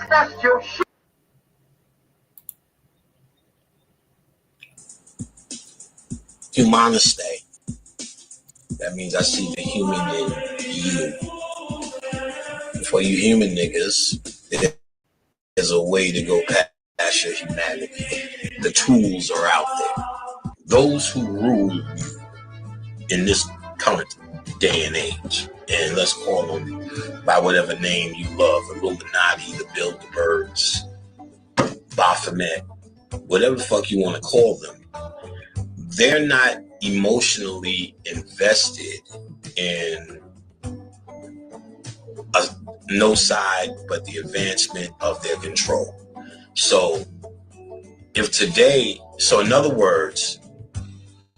test your shit. Humaniste. That means I see the human in you. For you human niggas, there's a way to go past your humanity. The tools are out there. Those who rule in this current day and age, and let's call them by whatever name you love, Illuminati, the Bilderbergs, Baphomet, whatever the fuck you want to call them, they're not emotionally invested in no side but the advancement of their control. So in other words,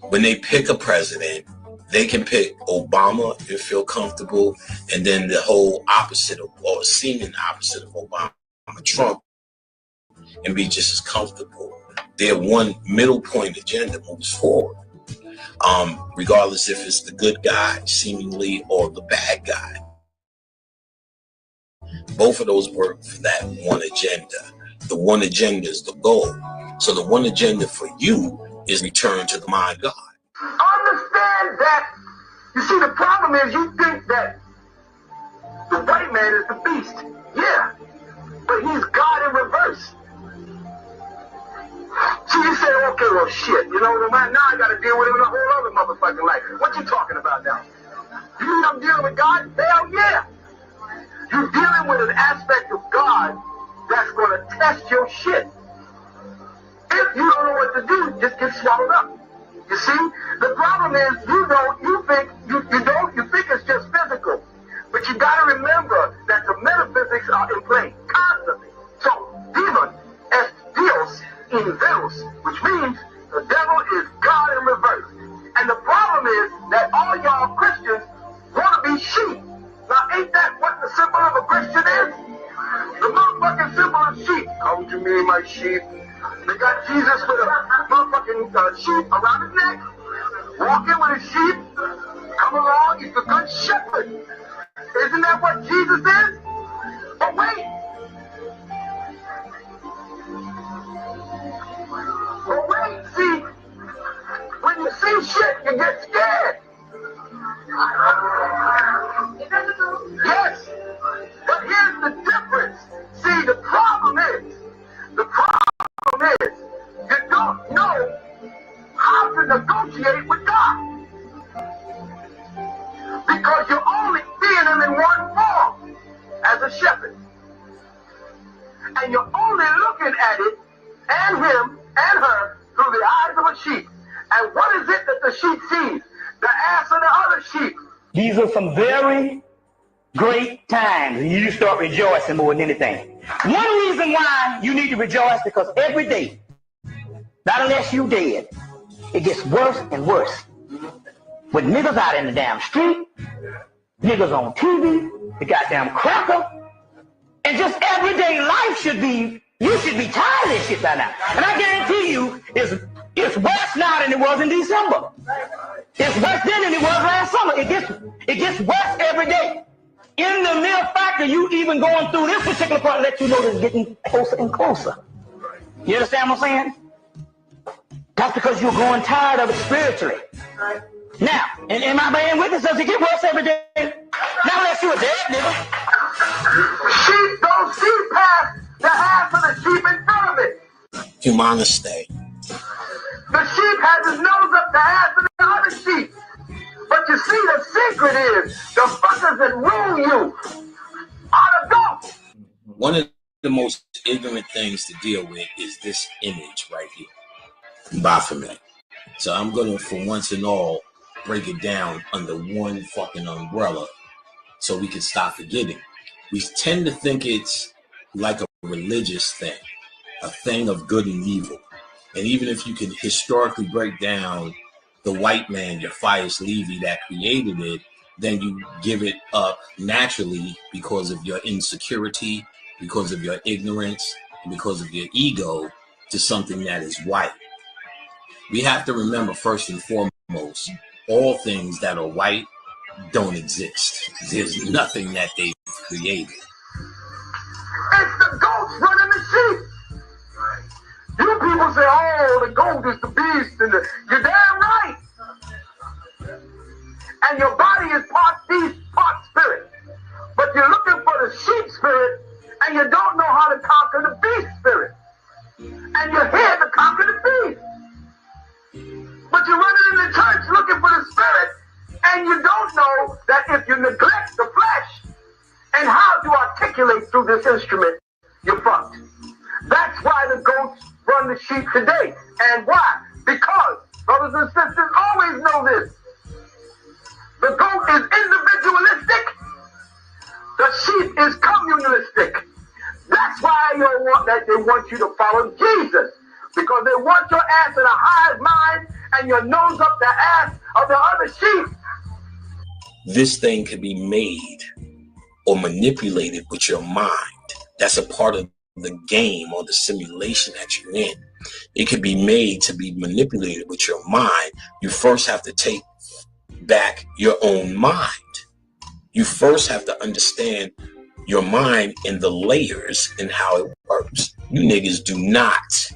when they pick a president, they can pick Obama and feel comfortable, and then the whole opposite or seeming opposite of Obama, Trump, and be just as comfortable. Their one middle point agenda moves forward, regardless if it's the good guy seemingly or the bad guy. Both of those work for that one agenda. The one agenda is the goal. So the one agenda for you is return to my God. Understand that. You see, the problem is you think that the white man is the beast. Yeah, but he's God in reverse. So you say, okay, well, shit, you know, now I got to deal with him in a whole other motherfucking life. What you talking about now? You mean I'm dealing with God? Hell yeah. You're dealing with an aspect of God that's going to test your shit. If you don't know what to do, just get swallowed up. You see, the problem is you think it's just physical, but you got to remember that the metaphysics are in play constantly. So, demon es Dios in verus, which means the devil is God in reverse. And the problem is that all y'all Christians want to be sheep. Now, ain't that what the symbol of a Christian is? The motherfucking symbol of sheep. Come to me, my sheep. They got Jesus with a motherfucking sheep around his neck, walking with his sheep. Come along, he's the good shepherd. Isn't that what Jesus is? But wait. See, when you see shit, you get scared. Yes, but here's the difference. See, the problem is you don't know how to negotiate with God. Because you're only seeing him in one form, as a shepherd. And you're only looking at it, and him, and her, through the eyes of a sheep. And what is it that the sheep sees? The ass of the other sheep. These are some very great times, and you start rejoicing more than anything. One reason why you need to rejoice, because every day, not unless you dead, it gets worse and worse. With niggas out in the damn street, niggas on TV, the goddamn cracker, and just everyday life you should be tired of this shit by now. And I guarantee you, it's worse now than it was in December. It's worse then than it was last summer. It gets worse every day. In the mere fact of you even going through this particular part, let you know that it's getting closer and closer. You understand what I'm saying? That's because you're growing tired of it spiritually. Now, and my man witness does it get worse every day. Not unless you're a dead nigga. Sheep don't see past the ass of the sheep in front of it. Humaniste. The sheep has his nose up the ass of the other sheep. But you see, the secret is the fuckers that rule you are the dogs. One of the most ignorant things to deal with is this image right here. Baphomet. So I'm going to, for once and all, break it down under one fucking umbrella so we can stop forgetting. We tend to think it's like a religious thing, a thing of good and evil. And even if you can historically break down the white man, your Phineas Levy that created it, then you give it up naturally because of your insecurity, because of your ignorance, and because of your ego to something that is white. We have to remember, first and foremost, all things that are white don't exist. There's nothing that they've created. It's the goats running the sheep. You people say, oh, the goat is the beast, and you're damn right. And your body is part beast, part spirit. But you're looking for the sheep spirit, and you don't know how to conquer the beast spirit. And you're here to conquer the beast. But you're running in the church looking for the spirit, and you don't know that if you neglect the flesh and how to articulate through this instrument, you're fucked. That's why the goats run the sheep today. And why? Because, brothers and sisters, always know this. The goat is individualistic. The sheep is communalistic. That's why they want you to follow Jesus. Because they want your ass in a hive mind and your nose up the ass of the other sheep. This thing can be made or manipulated with your mind. That's a part of the game or the simulation that you're in. It can be made to be manipulated with your mind. You first have to take back your own mind. You first have to understand your mind and the layers and how it works. You niggas do not.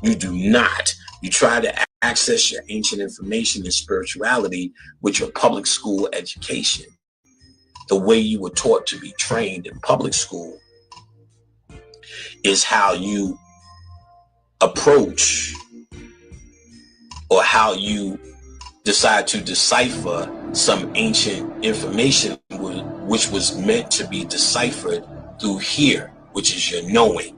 You do not. You try to access your ancient information and spirituality with your public school education. The way you were taught to be trained in public school is how you approach or how you decide to decipher some ancient information which was meant to be deciphered through here, which is your knowing.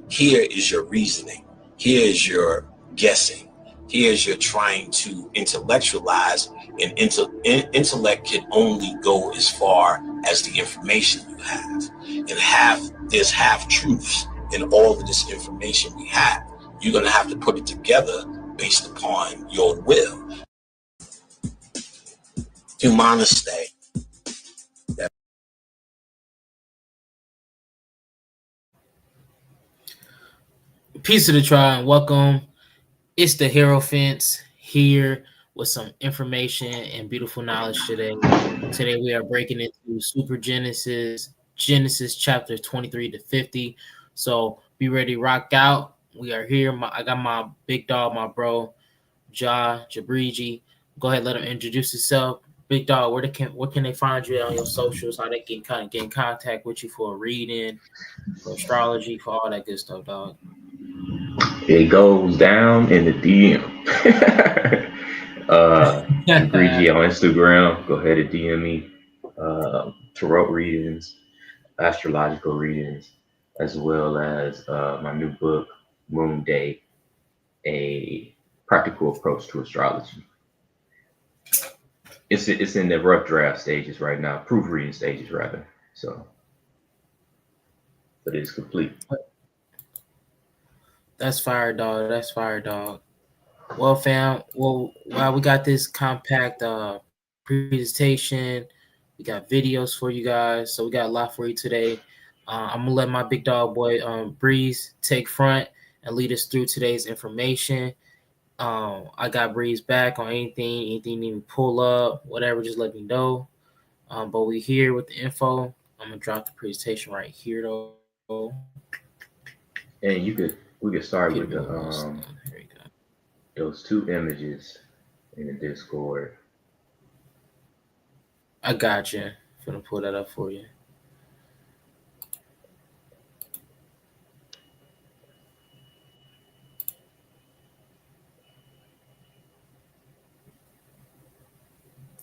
Here is your reasoning. Here is your guessing. Here is your trying to intellectualize, and intellect can only go as far as the information you have. And there's half truths in all of this information we have. You're going to have to put it together based upon your will. Humaniste. Peace to the tribe. Welcome. It's the Hierophants here with some information and beautiful knowledge today. Today we are breaking into Super Genesis chapter 23 to 50. So be ready to rock out. We are here. I got my big dog, my bro, Jabriji. Go ahead, let him introduce himself. Big dog, where can they find you on your socials? How they can kind of get in contact with you for a reading, for astrology, for all that good stuff, dog. It goes down in the DM. Jabriji on Instagram. Go ahead and DM me. Tarot readings, astrological readings, as well as my new book, Moon Day, a practical approach to astrology. It's in the rough draft stages right now, proofreading stages rather. So, but it's complete. That's fire, dog. That's fire, dog. Well, fam. Well, we got this compact presentation. We got videos for you guys, so we got a lot for you today. I'm gonna let my big dog boy Breeze take front and lead us through today's information. I got Breeze back on anything you need to pull up, whatever. Just let me know. But we here with the info. I'm gonna drop the presentation right here, though. And we could start with the those two images in the Discord. I got you. I'm gonna pull that up for you.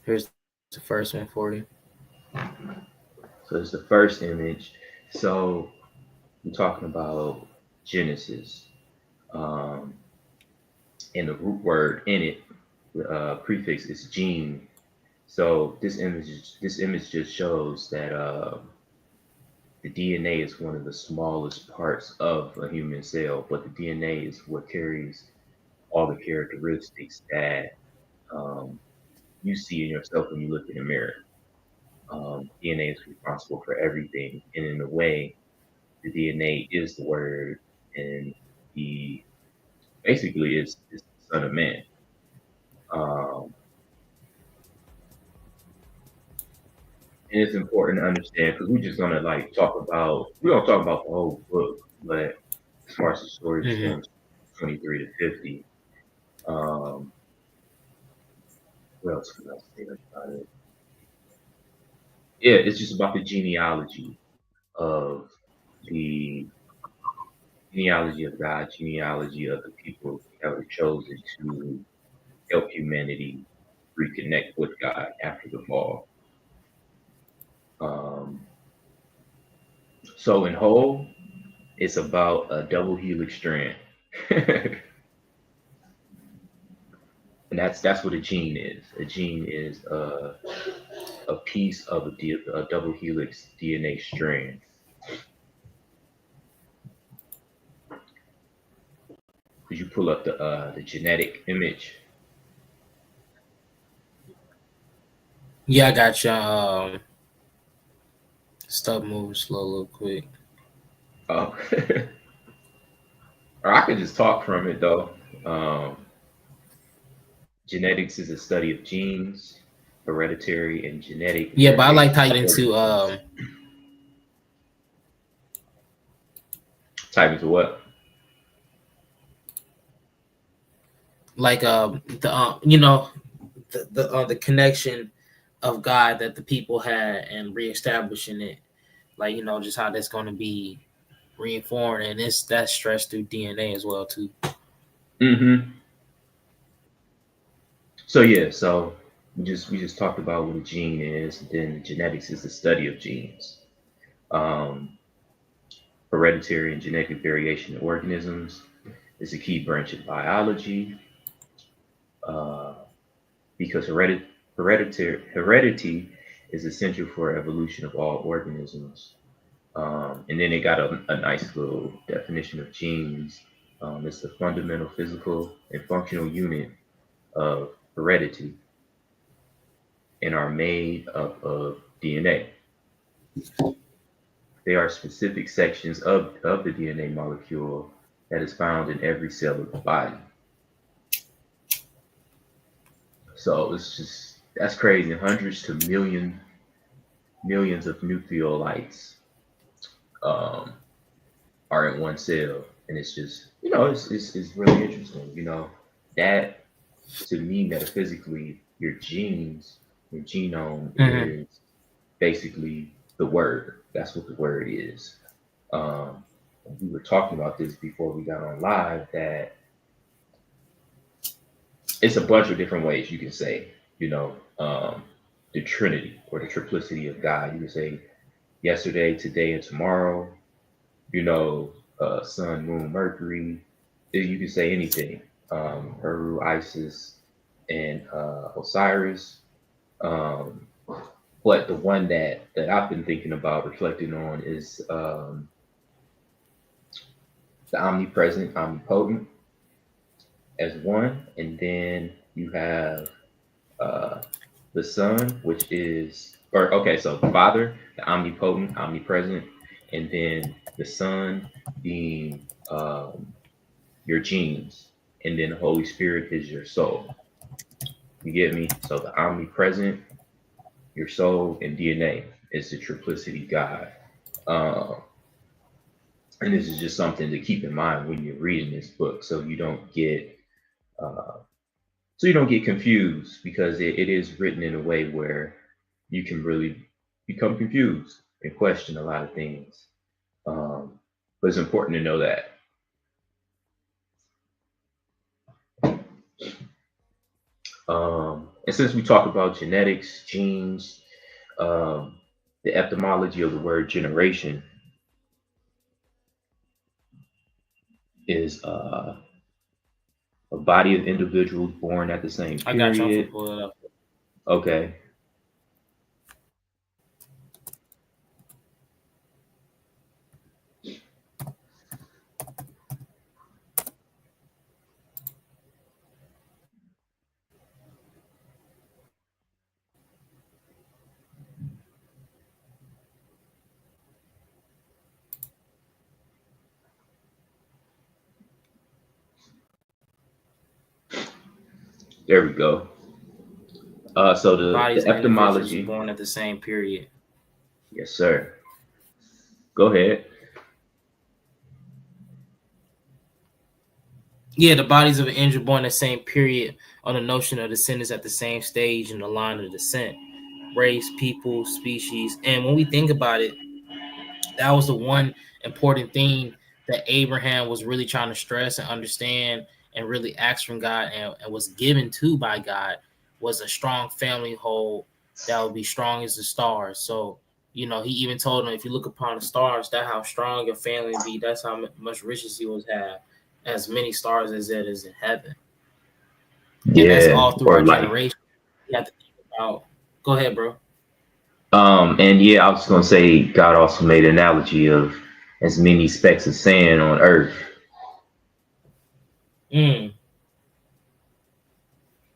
Here's the first one for you. So it's the first image. So we're talking about Genesis. And the root word in it, the prefix is gene. So this image just shows that the DNA is one of the smallest parts of a human cell, but the DNA is what carries all the characteristics that you see in yourself when you look in the mirror. DNA is responsible for everything, and in a way, the DNA is the word, and basically is the son of man. And it's important to understand because we're just gonna like we don't talk about the whole book, but as far as the story Mm-hmm. stems 23 to 50. What else can I say about it? Yeah, it's just about the of the genealogy of God, genealogy of the people that were chosen to help humanity reconnect with God after the fall. Um, so in whole, it's about a double helix strand, and that's what a gene is. A gene is a piece of a double helix DNA strand. Could you pull up the genetic image? Yeah, I got you. Stop moving slow, real quick. Oh, or I could just talk from it though. Um, Genetics is a study of genes, hereditary and genetic Yeah, but I liked variation how you in got into organisms. Type into what? like the connection of God that the people had and reestablishing it, like just how that's going to be reinformed, and that's stressed through DNA as well too. Mm-hmm. So yeah, so we just talked about what a gene is. Then genetics is the study of genes. Um, Hereditary and genetic variation in organisms is a key branch of biology uh, because heredity is essential for evolution of all organisms. And then it got a nice little definition of genes. It's the fundamental physical and functional unit of heredity and are made up of DNA. They are specific sections of the DNA molecule that is found in every cell of the body. So it's just that's crazy. Hundreds to millions of nucleolites um, are in one cell, and it's just it's really interesting. That to me metaphysically, your genes, your genome Mm-hmm. is basically the word. That's what the word is. Um, we were talking about this before we got on live that it's a bunch of different ways you can say, the Trinity or the triplicity of God. You can say yesterday, today, and tomorrow. Sun, Moon, Mercury. You can say anything. Heru, Isis, and Osiris. Um, but the one that I've been thinking about reflecting on is the omnipresent, omnipotent as one, and then you have uh, the Son, which is, or okay, so the Father, the omnipotent, omnipresent, and then the Son being your genes, and then the Holy Spirit is your soul. You get me? So the omnipresent, your soul, and DNA is the triplicity God. Uh, and this is just something to keep in mind when you're reading this book, uh, so you don't get confused because it is written in a way where you can really become confused and question a lot of things. But it's important to know that. And since we talk about genetics, genes, um, the etymology of the word generation is a body of individuals born at the same I got you. I'm finna period. pull it up. Okay, there we go. So the Bodies of individuals etymology, born at the same period. Yes, sir. Go ahead. Yeah, the bodies of an angel born the same period on the notion of descendants at the same stage in the line of descent, race, people, species. And when we think about it, that was the one important thing that Abraham was really trying to stress and understand and really ask from God and was given to by God was a strong family hold that would be strong as the stars. So, you know, he even told him, if you look upon the stars, that's how strong your family be. That's how much riches you will have, as many stars as it is in heaven. And that's Yeah, all through or our like, generation. You have to think about. Go ahead, bro. and yeah, I was gonna say God also made an analogy of as many specks of sand on earth. Mm.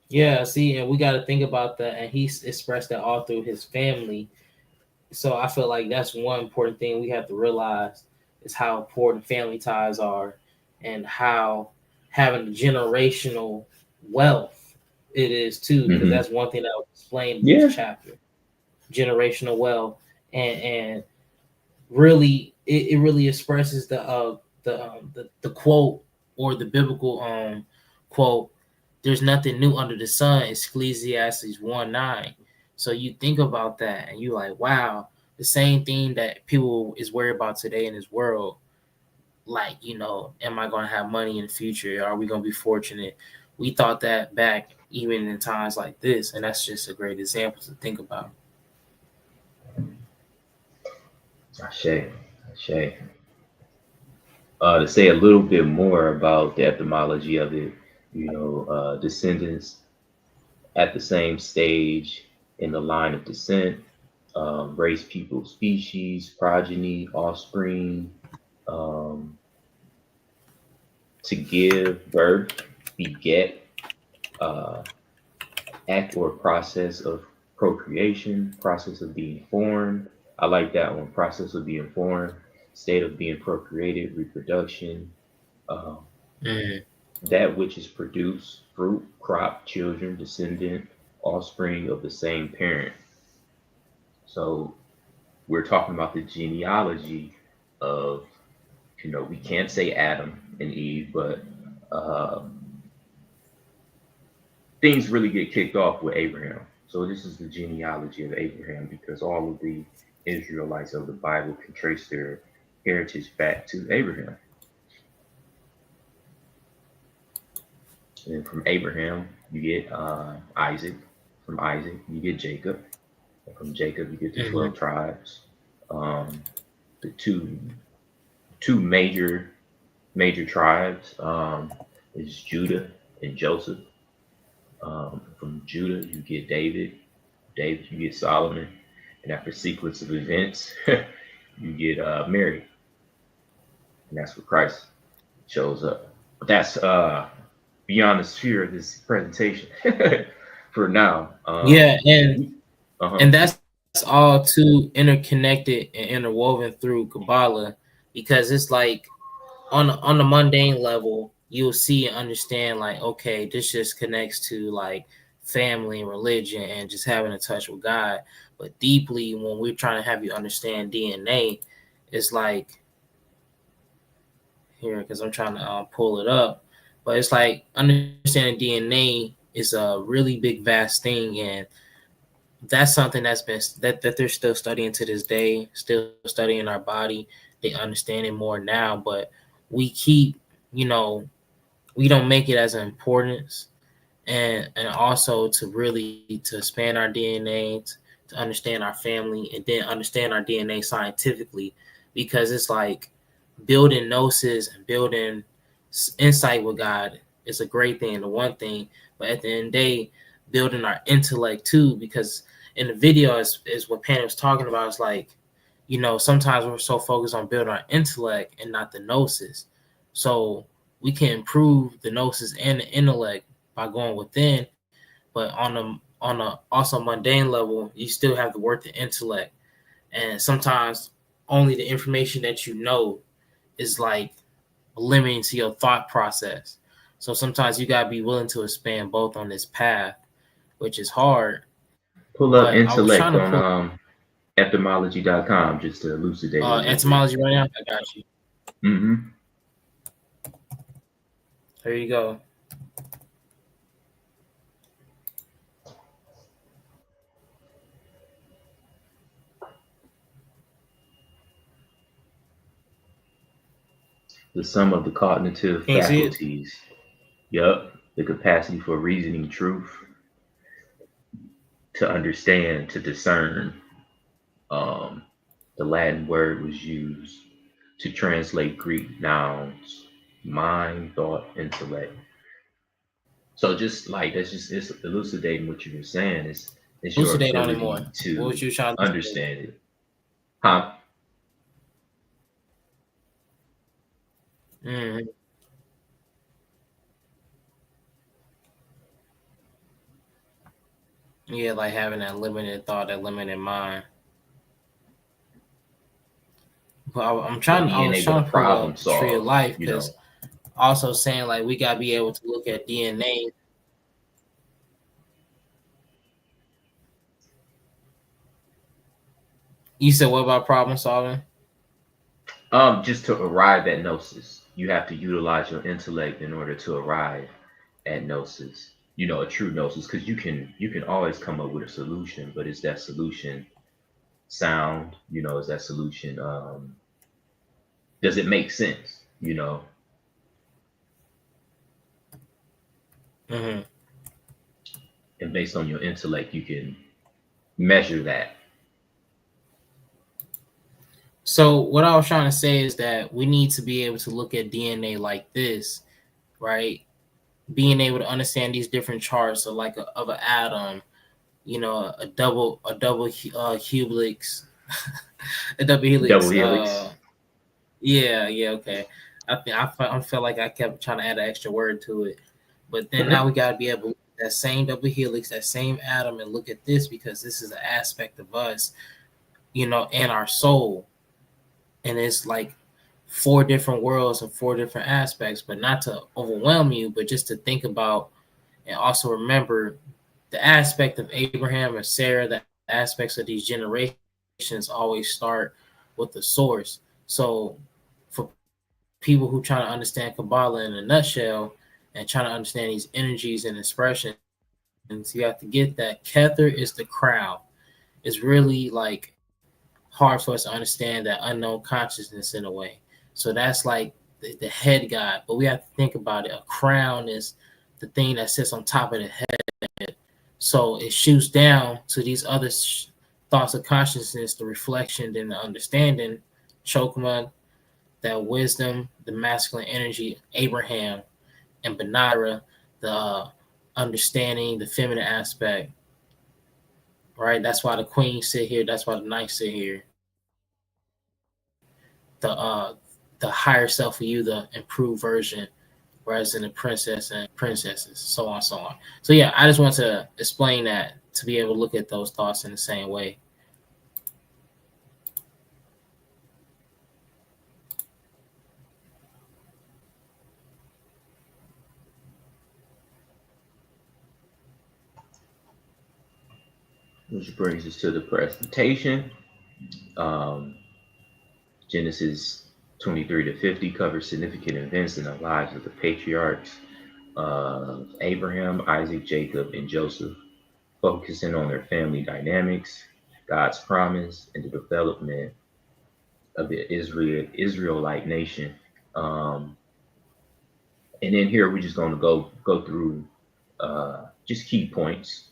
Yeah, see, and we got to think about that. And he's expressed that all through his family. So I feel like that's one important thing we have to realize is how important family ties are and how having generational wealth it is too, because Hmm. that's one thing that was explained in this Yeah. chapter. Generational wealth and really it really expresses the quote or the biblical quote, there's nothing new under the sun, Ecclesiastes 1:9. So you think about that and you like, wow, the same thing that people is worried about today in this world, like, you know, am I going to have money in the future, are we going to be fortunate? We thought that back even in times like this, and that's just a great example to think about. Ashe. Ashe. To say a little bit more about the etymology of it, descendants at the same stage in the line of descent, race, people, species, progeny, offspring, um, to give birth, beget, uh, act or process of procreation, process of being formed. I like that one. Process of being formed, state of being procreated, reproduction, um, Mm. that which is produced, fruit, crop, children, descendant, offspring of the same parent. So we're talking about the genealogy of, we can't say Adam and Eve, but uh, things really get kicked off with Abraham. So this is the genealogy of Abraham because all of the Israelites of the Bible can trace their heritage back to Abraham. And from Abraham, you get Isaac. From Isaac, you get Jacob. And from Jacob, you get the Hmm. 12 tribes. Um, the two major tribes is Judah and Joseph. From Judah, you get David. David, you get Solomon. And after sequence of events, you get Mary. And that's where Christ shows up. But that's beyond the sphere of this presentation for now. Yeah, Uh-huh. and that's all too interconnected and interwoven through Kabbalah, because it's like on the mundane level, you'll see and understand like, okay, this just connects to like family and religion and just having a touch with God. But deeply, when we're trying to have you understand DNA, it's like here because I'm trying to pull it up, but it's like understanding DNA is a really big, vast thing, and that's something that's been that they're still studying to this day, still studying our body. They understand it more now, but we keep, you know, we don't make it as an importance, and also to really to expand our DNA, to understand our family, and then understand our DNA scientifically, because it's like building gnosis and building insight with God is a great thing, the one thing, but at the end of the day, building our intellect too, because in the video is what Pan was talking about. It's like, you know, sometimes we're so focused on building our intellect and not the gnosis. So we can improve the gnosis and the intellect by going within, but on a also mundane level, you still have to work the intellect. And sometimes only the information that you know is like limiting to your thought process. So sometimes you gotta be willing to expand both on this path, which is hard. Pull up But I was trying intellect to on pull. Etymology.com, just to elucidate it a little Etymology right now. I got you. bit. Mm-hmm. There you go. The sum of the cognitive Can you see it? faculties. Yup. The capacity for reasoning truth, to understand, to discern. The Latin word was used to translate Greek nouns, mind, thought, intellect. So just like that's just it's elucidating what you were saying. It's your Elucidate on it more. ability What was to you trying to say? understand it. Huh? Mm-hmm. Yeah, like having that limited thought, that limited mind. But I'm But trying. I being was able to trying to pull problem up the tree of solve, life you know. because also saying like we gotta be able to look at DNA. You said what about problem solving? Just to arrive at gnosis, you have to utilize your intellect in order to arrive at gnosis. You know, a true gnosis, because you can always come up with a solution, but is that solution sound? You know, is that solution does it make sense? You know, Mm-hmm. and based on your intellect, you can measure that. So what I was trying to say is that we need to be able to look at DNA like this, right? Being able to understand these different charts of like of an atom, you know, a double helix, a double Double helix. helix. Yeah, okay. I felt like I kept trying to add an extra word to it, but then now we got to be able to look at that same double helix, that same atom, and look at this because this is an aspect of us, you know, and our soul, and it's like four different worlds and four different aspects. But not to overwhelm you, but just to think about and also remember the aspect of Abraham and Sarah, the aspects of these generations always start with the source. So for people who try to understand Kabbalah in a nutshell and trying to understand these energies and expressions, you have to get that Kether is the crowd. It's really like hard for us to understand that unknown consciousness in a way. So that's like the head god, but we have to think about it. A crown is the thing that sits on top of the head. So it shoots down to these other thoughts of consciousness, the reflection and the understanding, Chokma, that wisdom, the masculine energy, Abraham, and Benira, the understanding, the feminine aspect, right? That's why the queens sit here. That's why the knights sit here. The higher self of you, the improved version, whereas in the princess and princesses, so on, so on. So yeah, I just want to explain that to be able to look at those thoughts in the same way. Which brings us to the presentation. Um, Genesis 23 to 50 covers significant events in the lives of the patriarchs of Abraham, Isaac, Jacob, and Joseph, focusing on their family dynamics, God's promise, and the development of the Israelite nation. Um, and then here we're just going to go through just key points,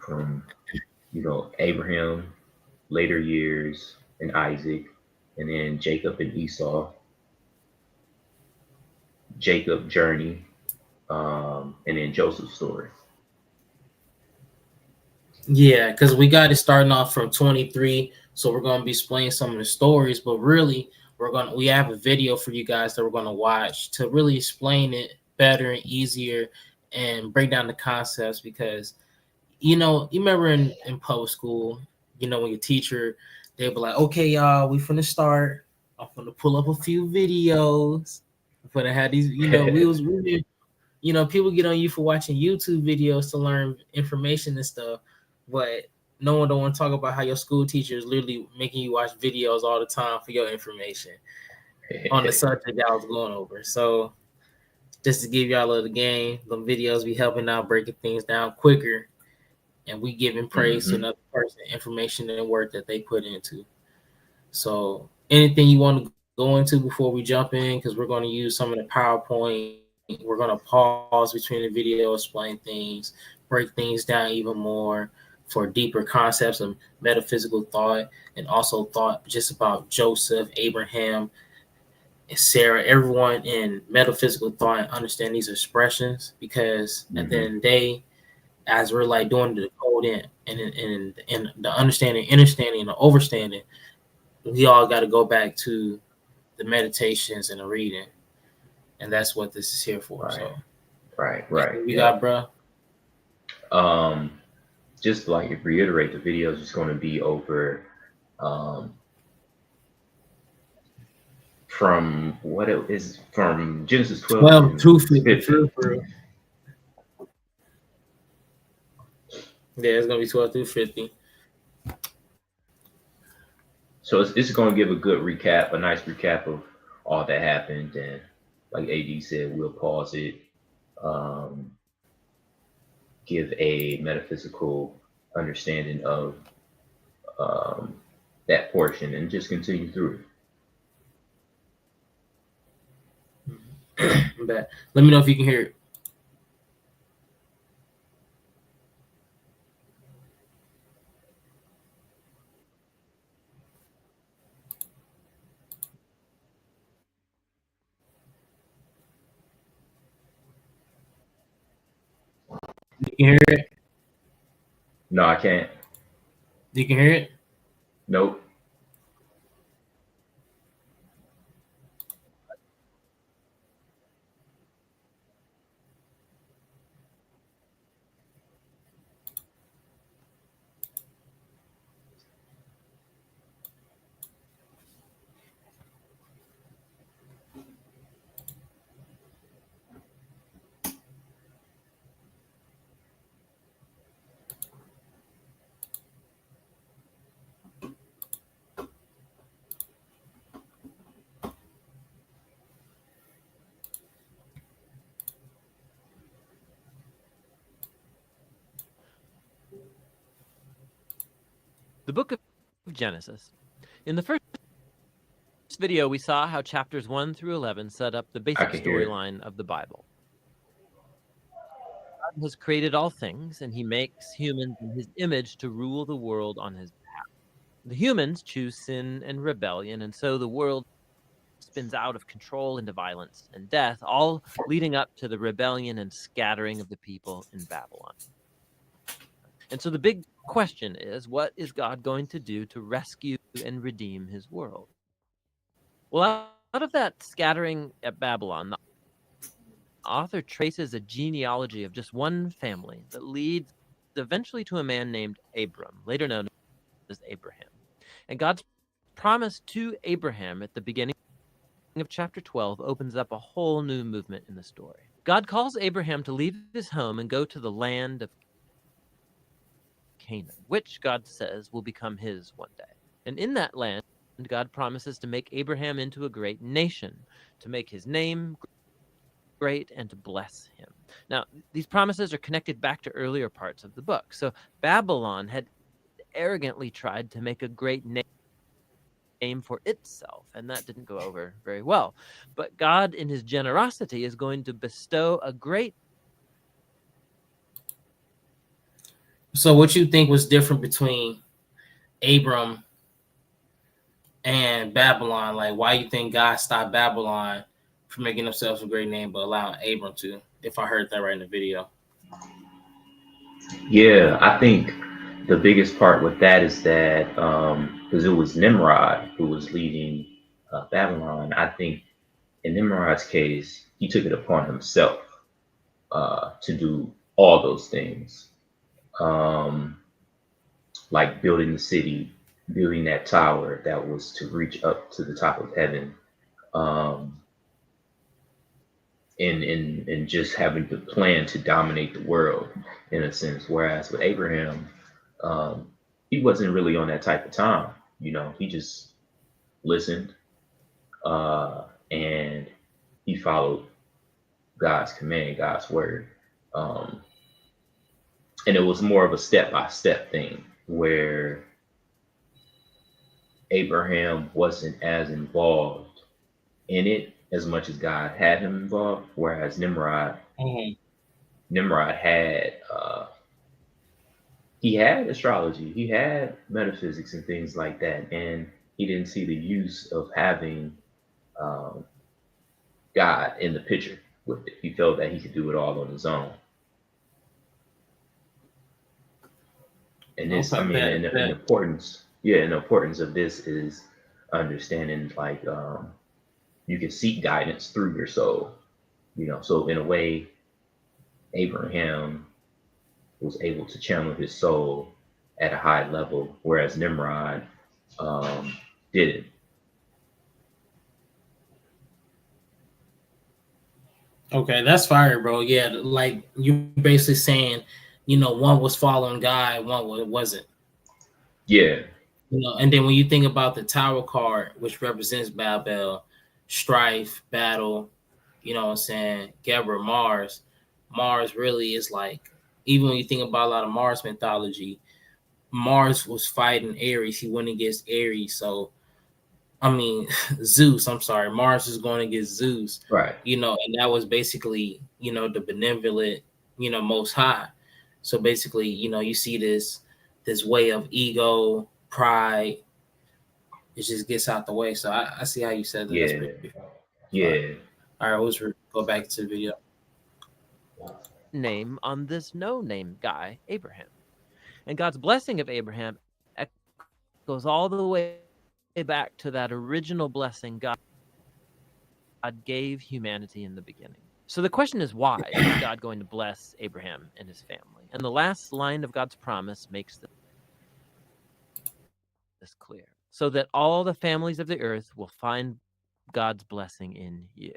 from Abraham, later years, and Isaac, and then Jacob and Esau, Jacob journey, and then Joseph's story. Yeah, because we got it starting off from 23, so we're going to be explaining some of the stories, but really we have a video for you guys that we're going to watch to really explain it better and easier and break down the concepts because you remember in public school, when your teacher, they'd be like, okay, y'all, we finna start. I'm gonna pull up a few videos. I'm gonna have these, people get on you for watching YouTube videos to learn information and stuff. But no one don't want to talk about how your school teacher is literally making you watch videos all the time for your information on the subject that I was going over. So just to give y'all a little game, the videos be helping out breaking things down quicker, and we giving praise to another person, information and work that they put into. So anything you want to go into before we jump in, because we're going to use some of the PowerPoint. We're going to pause between the video, explain things, break things down even more for deeper concepts of metaphysical thought, and also thought just about Joseph, Abraham, Sarah, everyone in metaphysical thought, and understand these expressions, because at the end of the day, as we're like doing the code and the understanding, and the overstanding, we all got to go back to the meditations and the reading, and that's what this is here for. Right. So, Right. You got, bro. Just like reiterate, the video is just going to be over from what it is from Genesis 12 through 50. Yeah, it's gonna be 12 through 50. So it's going to give a good recap, a nice recap of all that happened, and like AD said, we'll pause it, give a metaphysical understanding of that portion, and just continue through it. But let me know if you can hear it. You can hear it? No, I can't. You can hear it? Nope. The book of Genesis. In the first video, we saw how chapters 1 through 11 set up the basic storyline of the Bible. God has created all things, and he makes humans in his image to rule the world on his behalf. The humans choose sin and rebellion, and so the world spins out of control into violence and death, all leading up to the rebellion and scattering of the people in Babylon. And so the big question is, what is God going to do to rescue and redeem his world? Well, out of that scattering at Babylon, the author traces a genealogy of just one family that leads eventually to a man named Abram, later known as Abraham. And God's promise to Abraham at the beginning of chapter 12 opens up a whole new movement in the story. God calls Abraham to leave his home and go to the land of Canaan, which God says will become his one day. And in that land, God promises to make Abraham into a great nation, to make his name great, and to bless him. Now, these promises are connected back to earlier parts of the book. So Babylon had arrogantly tried to make a great name for itself, and that didn't go over very well. But God, in his generosity, is going to bestow a great... So what you think was different between Abram and Babylon? Like, why you think God stopped Babylon from making themselves a great name, but allowing Abram to? If I heard that right in the video. Yeah, I think the biggest part with that is that because it was Nimrod who was leading Babylon, I think in Nimrod's case, he took it upon himself to do all those things, like building the city, building that tower that was to reach up to the top of heaven, and just having the plan to dominate the world in a sense. Whereas with Abraham, he wasn't really on that type of time. He just listened, and he followed God's command, God's word. Um, and it was more of a step by step thing where Abraham wasn't as involved in it as much as God had him involved, whereas Nimrod had he had astrology, he had metaphysics and things like that, and he didn't see the use of having God in the picture with it. He felt that he could do it all on his own. And this, I mean, and the importance, and the importance of this is understanding like you can seek guidance through your soul. So in a way, Abraham was able to channel his soul at a high level, whereas Nimrod didn't. Okay, that's fire, bro. Yeah, like you're basically saying, one was following God, one wasn't. Yeah. And then when you think about the Tower card, which represents Babel, strife, battle, you know what I'm saying, Geber, Mars really is like, even when you think about a lot of Mars mythology, Mars was fighting Aries. He went against Aries. So, I mean, Zeus, I'm sorry, Mars is going against Zeus. Right. And that was basically, the benevolent, most high. So basically, you see this way of ego, pride. It just gets out the way. So I see how you said that. Yeah. That's pretty Yeah. All right, let's go back to the video. Name on this no-name guy, Abraham. And God's blessing of Abraham goes all the way back to that original blessing God gave humanity in the beginning. So the question is, why is God going to bless Abraham and his family? And the last line of God's promise makes this clear. So that all the families of the earth will find God's blessing in you.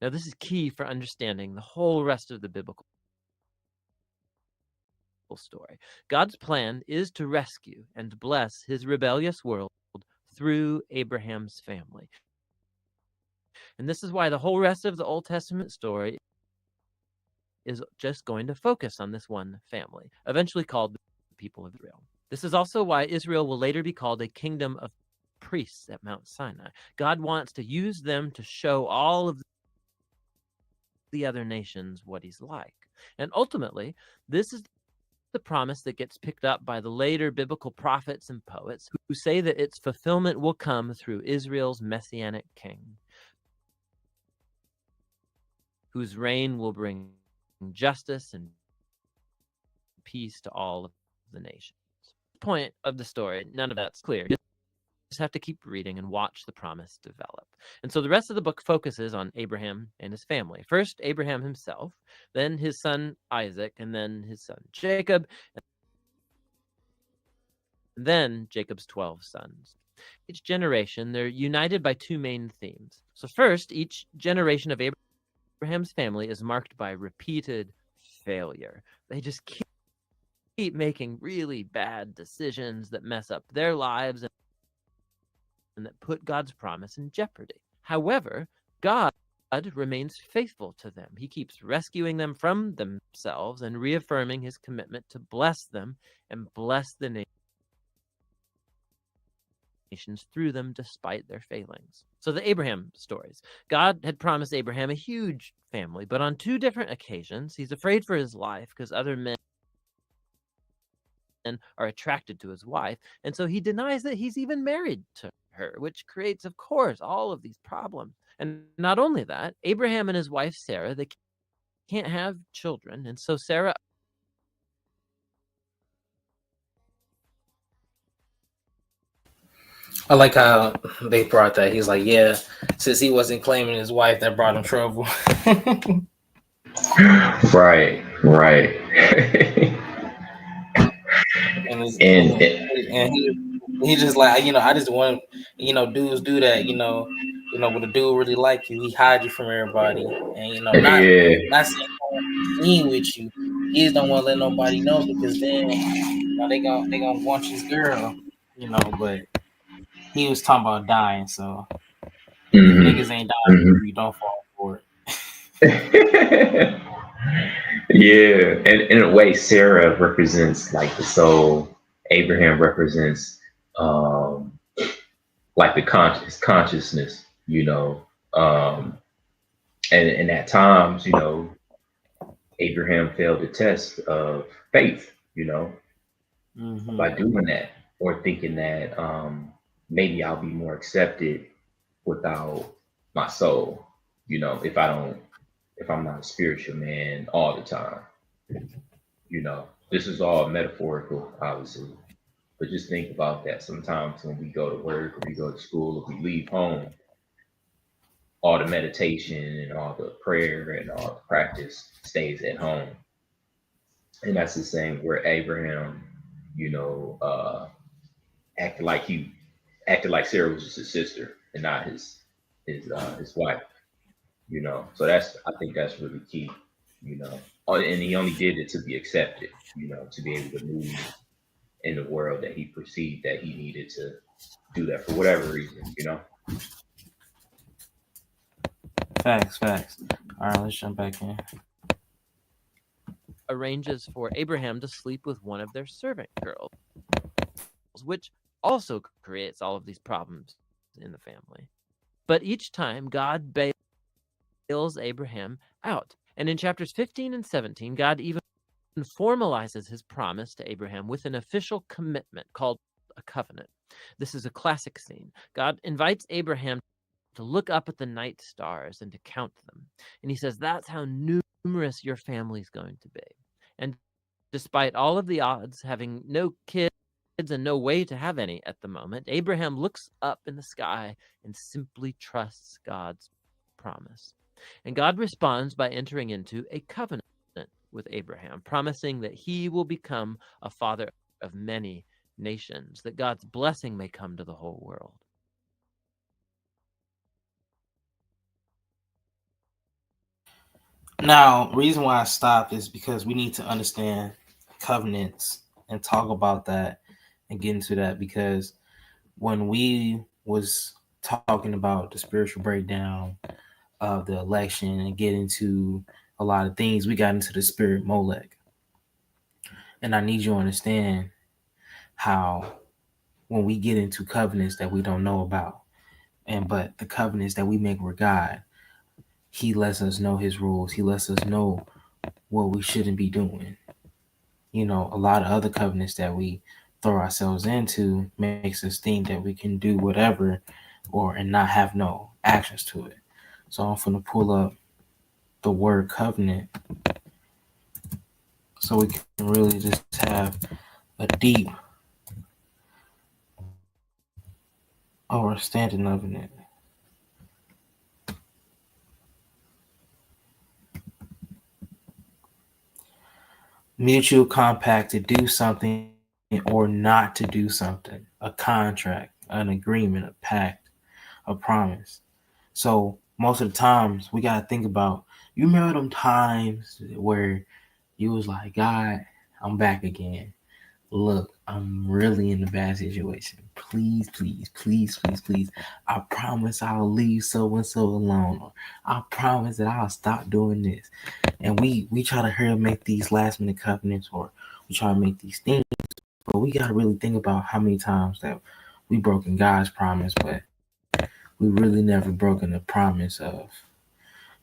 Now, this is key for understanding the whole rest of the biblical story. God's plan is to rescue and bless his rebellious world through Abraham's family. And this is why the whole rest of the Old Testament story is just going to focus on this one family, eventually called the people of Israel. This is also why Israel will later be called a kingdom of priests at Mount Sinai. God wants to use them to show all of the other nations what he's like. And ultimately, this is the promise that gets picked up by the later biblical prophets and poets who say that its fulfillment will come through Israel's messianic king, whose reign will bring justice and peace to all of the nations. Point of the story, none of that's clear. You just have to keep reading and watch the promise develop. And so the rest of the book focuses on Abraham and his family. First, Abraham himself, then his son Isaac, and then his son Jacob, and then Jacob's 12 sons. Each generation, they're united by two main themes. So first, each generation of Abraham's family is marked by repeated failure. They just keep making really bad decisions that mess up their lives and that put God's promise in jeopardy. However, God remains faithful to them. He keeps rescuing them from themselves and reaffirming his commitment to bless them and bless the nations through them despite their failings. So the Abraham stories. God had promised Abraham a huge family, but on two different occasions, he's afraid for his life because other men are attracted to his wife, and so he denies that he's even married to her, which creates, of course, all of these problems. And not only that, Abraham and his wife Sarah, they can't have children, and so Sarah I like how they brought that. He's like, yeah, since he wasn't claiming his wife, that brought him trouble. Right. and he just like, I just want, dudes do that, when a dude really like you, he hide you from everybody, and not saying he's with you, he just don't want to let nobody know, because then they gonna want his girl, but he was talking about dying, so if Hmm. niggas ain't dying, Hmm. you don't fall for it. Yeah, and in a way, Sarah represents like the soul. Abraham represents um, like the consciousness, Um, and at times, Abraham failed the test of faith, Hmm. by doing that or thinking that maybe I'll be more accepted without my soul, if I'm not a spiritual man all the time. This is all metaphorical, obviously, but just think about that. Sometimes when we go to work or we go to school or we leave home, all the meditation and all the prayer and all the practice stays at home. And that's the same where Abraham, you know, uh, acted like Sarah was just his sister and not his wife. So I think that's really key. And he only did it to be accepted. To be able to move in the world that he perceived that he needed to do that for whatever reason. Facts. All right, let's jump back in. Arranges for Abraham to sleep with one of their servant girls, which also creates all of these problems in the family. But each time, God bails Abraham out. And in chapters 15 and 17, God even formalizes his promise to Abraham with an official commitment called a covenant. This is a classic scene. God invites Abraham to look up at the night stars and to count them. And he says, that's how numerous your family's going to be. And despite all of the odds, having no kids and no way to have any at the moment, Abraham looks up in the sky and simply trusts God's promise. And God responds by entering into a covenant with Abraham, promising that he will become a father of many nations, that God's blessing may come to the whole world. Now, reason why I stopped is because we need to understand covenants and talk about that and get into that, because when we was talking about the spiritual breakdown of the election and get into a lot of things, we got into the spirit Molech. And I need you to understand how when we get into covenants that we don't know about, but the covenants that we make with God, he lets us know his rules. He lets us know what we shouldn't be doing. A lot of other covenants that we throw ourselves into makes us think that we can do whatever and not have no actions to it. So I'm gonna pull up the word covenant so we can really just have a deep understanding of it. Mutual compact to do something or not to do something, a contract, an agreement, a pact, a promise. So most of the times we gotta think about, you remember them times where you was like, God, I'm back again. Look, I'm really in a bad situation. Please, please, please, please, please. I promise I'll leave so and so alone. Or I promise that I'll stop doing this. And we try to hurry and make these last minute covenants, or we try to make these things, but we gotta really think about how many times that we broken God's promise, but we really never broken the promise of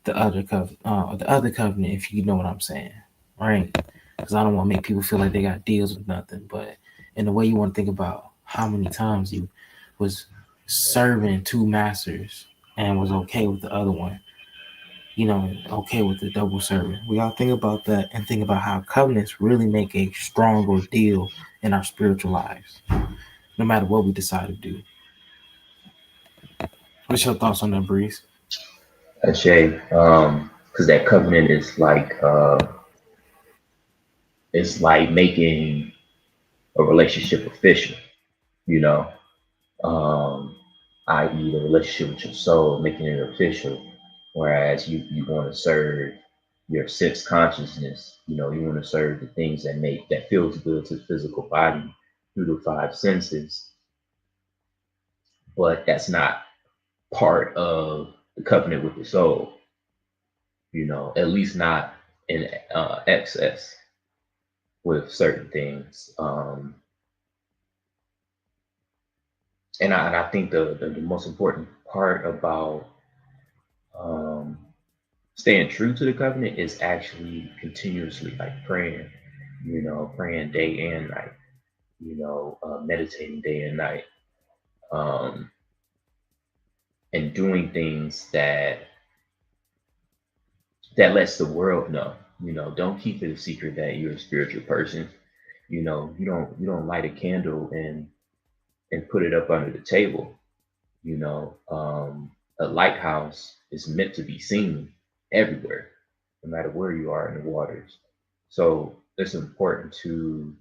the other covenant, if you know what I'm saying, right? Because I don't want to make people feel like they got deals with nothing, but in the way you want to think about how many times you was serving two masters and was okay with the other one, okay with the double serving. We gotta think about that and think about how covenants really make a stronger deal in our spiritual lives, no matter what we decide to do. What's your thoughts on that, Breeze? Shay, because that covenant is like it's like making a relationship official, you know, um, i.e. the relationship with your soul, making it official. Whereas you want to serve your sense consciousness. You know, you want to serve the things that feels good to the physical body through the five senses, but that's not part of the covenant with the soul. You know, at least not in excess with certain things. And I think the most important part about staying true to the covenant is actually continuously like praying, you know, praying day and night, you know, meditating day and night, um, and doing things that lets the world know. You know, don't keep it a secret that you're a spiritual person. You know, you don't light a candle and put it up under the table. You know, a lighthouse is meant to be seen everywhere, no matter where you are in the waters. So it's important to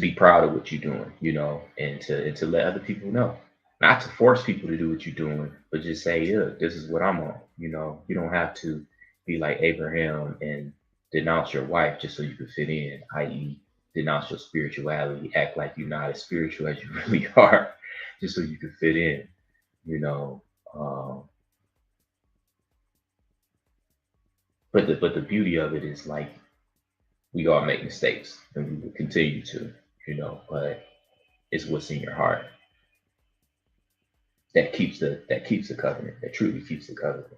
be proud of what you're doing, you know, and to let other people know. Not to force people to do what you're doing, but just say, yeah, this is what I'm on. You know, you don't have to be like Abraham and denounce your wife just so you can fit in, i.e., denounce your spirituality, act like you're not as spiritual as you really are, just so you can fit in, you know. But the beauty of it is like we all make mistakes and we will continue to, you know, but it's what's in your heart that keeps the covenant, that truly keeps the covenant.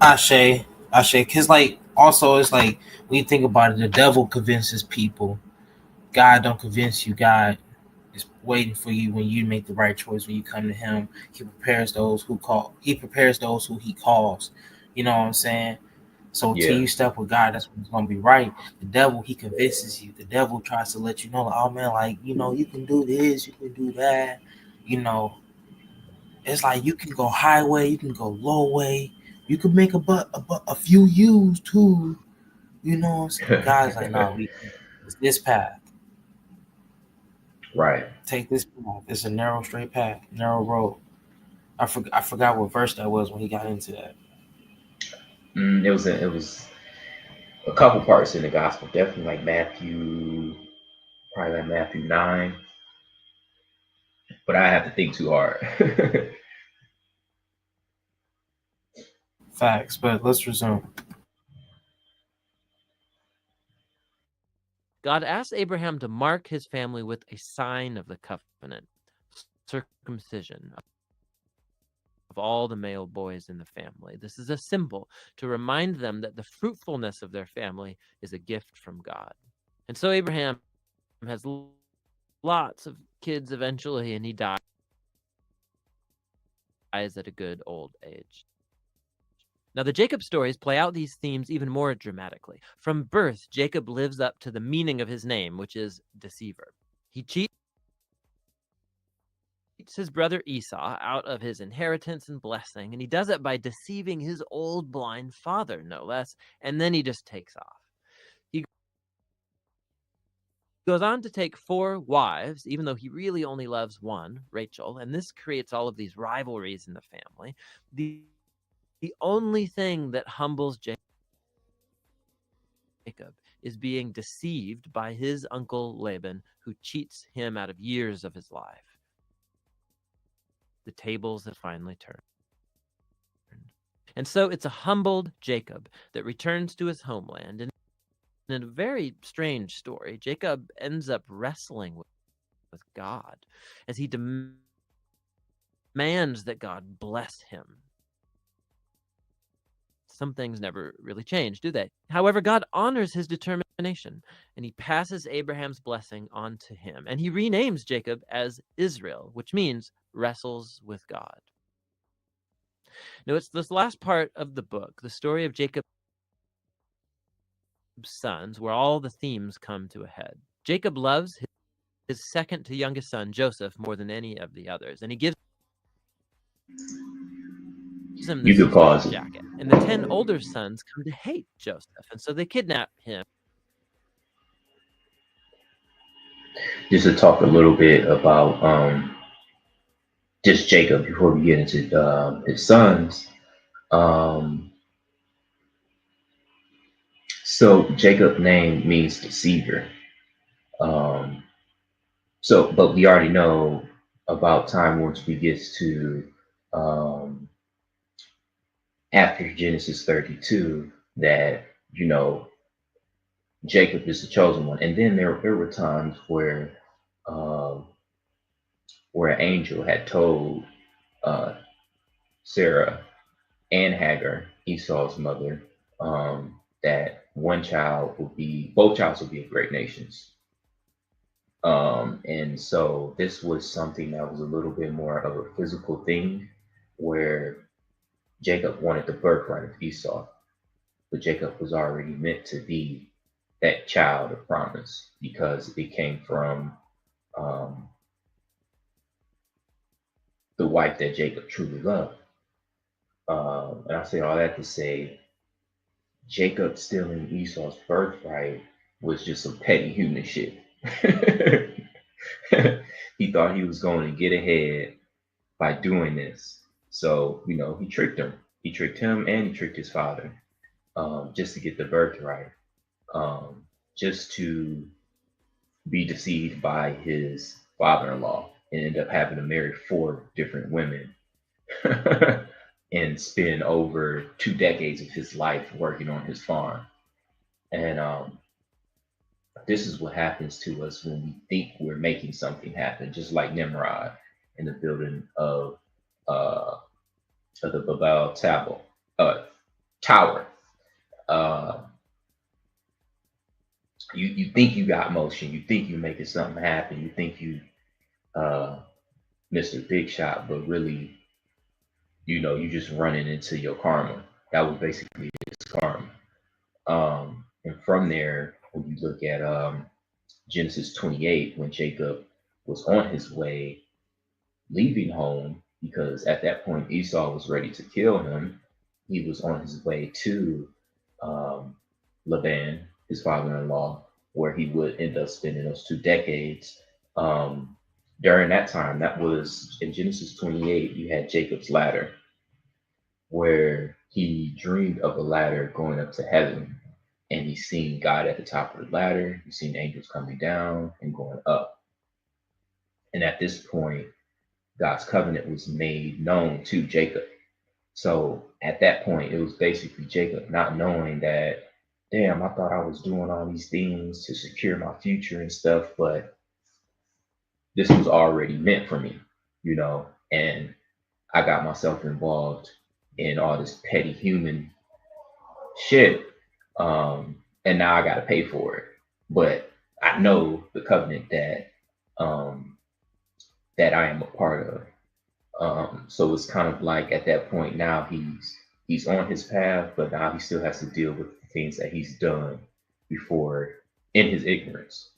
Ashe, Ashe, because like also it's like when you think about it, the devil convinces people. God don't convince you. God is waiting for you when you make the right choice. When you come to Him, He prepares those who call. He prepares those who He calls. You know what I'm saying? So till Yeah. you step with God, that's when it's gonna be right. The devil, he convinces you. The devil tries to let you know, like, oh man, like you know, you can do this, you can do that. You know, it's like you can go highway, you can go low way, you can make a few U's too. You know what I'm saying? God's like, no, it's this path. Right. Take this path. It's a narrow, straight path, narrow road. I forgot what verse that was when he got into that. It was a couple parts in the gospel, definitely like Matthew, probably like Matthew 9, but I have to think too hard. Facts, but let's resume. God asked Abraham to mark his family with a sign of the covenant, circumcision of all the male boys in the family. This is a symbol to remind them that the fruitfulness of their family is a gift from God. And so Abraham has lots of kids eventually, and he dies at a good old age. Now, the Jacob stories play out these themes even more dramatically. From birth, Jacob lives up to the meaning of his name, which is deceiver. He cheats his brother Esau out of his inheritance and blessing, and he does it by deceiving his old blind father, no less, and then he just takes off. He goes on to take 4 wives, even though he really only loves one, Rachel, and this creates all of these rivalries in the family. The only thing that humbles Jacob is being deceived by his uncle Laban, who cheats him out of years of his life. The tables have finally turned. And so it's a humbled Jacob that returns to his homeland. And in a very strange story, Jacob ends up wrestling with God as he demands that God bless him. Some things never really change, do they? However, God honors his determination, and he passes Abraham's blessing on to him. And he renames Jacob as Israel, which means wrestles with God. Now, it's this last part of the book, the story of Jacob's sons, where all the themes come to a head. Jacob loves his second to youngest son, Joseph, more than any of the others, and he gives him You this could pause it. jacket. And the 10 older sons come to hate Joseph, and so they kidnap him. Just to talk a little bit about just Jacob before we get into his sons. So Jacob name means deceiver. Um, but we already know about time once we get to um, after Genesis 32 that Jacob is the chosen one, and then there were times um, where an angel had told uh, Sarah and Hagar, Esau's mother, that both childs will be of great nations. And so this was something that was a little bit more of a physical thing, where Jacob wanted the birthright of Esau, but Jacob was already meant to be that child of promise because it came from um, the wife that Jacob truly loved. And I say all that to say, Jacob stealing Esau's birthright was just some petty human shit. He thought he was going to get ahead by doing this. So, he tricked him. He tricked him and he tricked his father just to get the birthright, just to be deceived by his father-in-law and end up having to marry 4 different women and spend over 2 decades of his life working on his farm. And this is what happens to us when we think we're making something happen, just like Nimrod in the building of the Babel Tower. You think you got motion, you think you're making something happen, you think you Mr. Big Shot, but really, you just running into your karma. That was basically his karma. And from there, when you look at Genesis 28, when Jacob was on his way leaving home, because at that point Esau was ready to kill him. He was on his way to Laban, his father-in-law, where he would end up spending those 2 decades. During that time, that was in Genesis 28, you had Jacob's ladder, where he dreamed of a ladder going up to heaven, and he's seen God at the top of the ladder. He's seen angels coming down and going up. And at this point, God's covenant was made known to Jacob. So at that point, it was basically Jacob not knowing that, damn, I thought I was doing all these things to secure my future and stuff, but this was already meant for me, and I got myself involved in all this petty human shit. And now I got to pay for it. But I know the covenant that that I am a part of. So it's kind of like at that point now he's on his path, but now he still has to deal with the things that he's done before in his ignorance.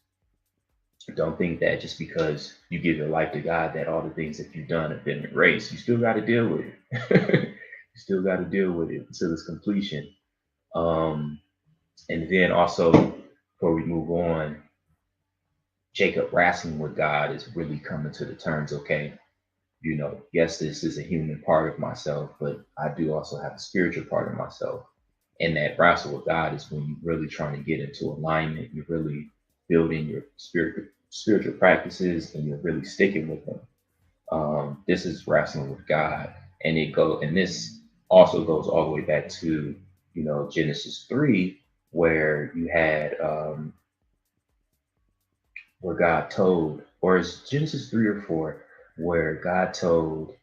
Don't think that just because you give your life to God that all the things that you've done have been erased. You still got to deal with it. You still got to deal with it until its completion. And then also, before we move on, Jacob wrestling with God is really coming to the terms, okay, yes, this is a human part of myself, but I do also have a spiritual part of myself. And that wrestle with God is when you're really trying to get into alignment. You're really building your spiritual practices, and you're really sticking with them. This is wrestling with God, and this also goes all the way back to Genesis 3, where you had where God told, or is Genesis 3 or 4, where God told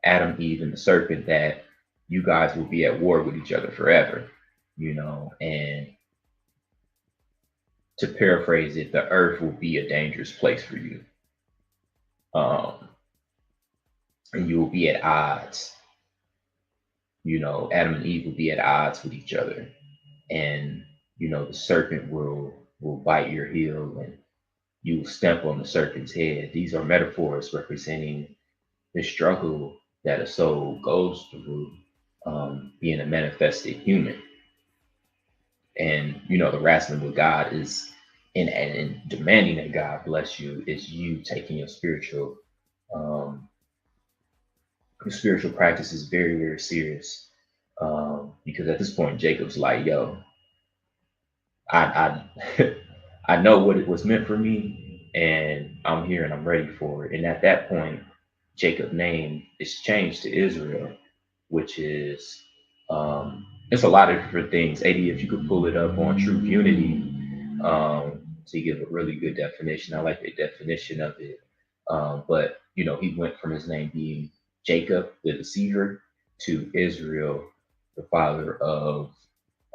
Adam, Eve, and the serpent that you guys will be at war with each other forever, and to paraphrase it, the earth will be a dangerous place for you. And you will be at odds. Adam and Eve will be at odds with each other. And, the serpent will bite your heel and you will step on the serpent's head. These are metaphors representing the struggle that a soul goes through being a manifested human. And, the wrestling with God is, and demanding that God bless you, is you taking your spiritual Um, the spiritual practice is very, very serious. Because at this point, Jacob's like, yo, I I know what it was meant for me, and I'm here and I'm ready for it. And at that point, Jacob's name is changed to Israel, which is it's a lot of different things. AD, if you could pull it up on Truth Unity, to give a really good definition. I like the definition of it. But he went from his name being Jacob, the deceiver, to Israel, the father of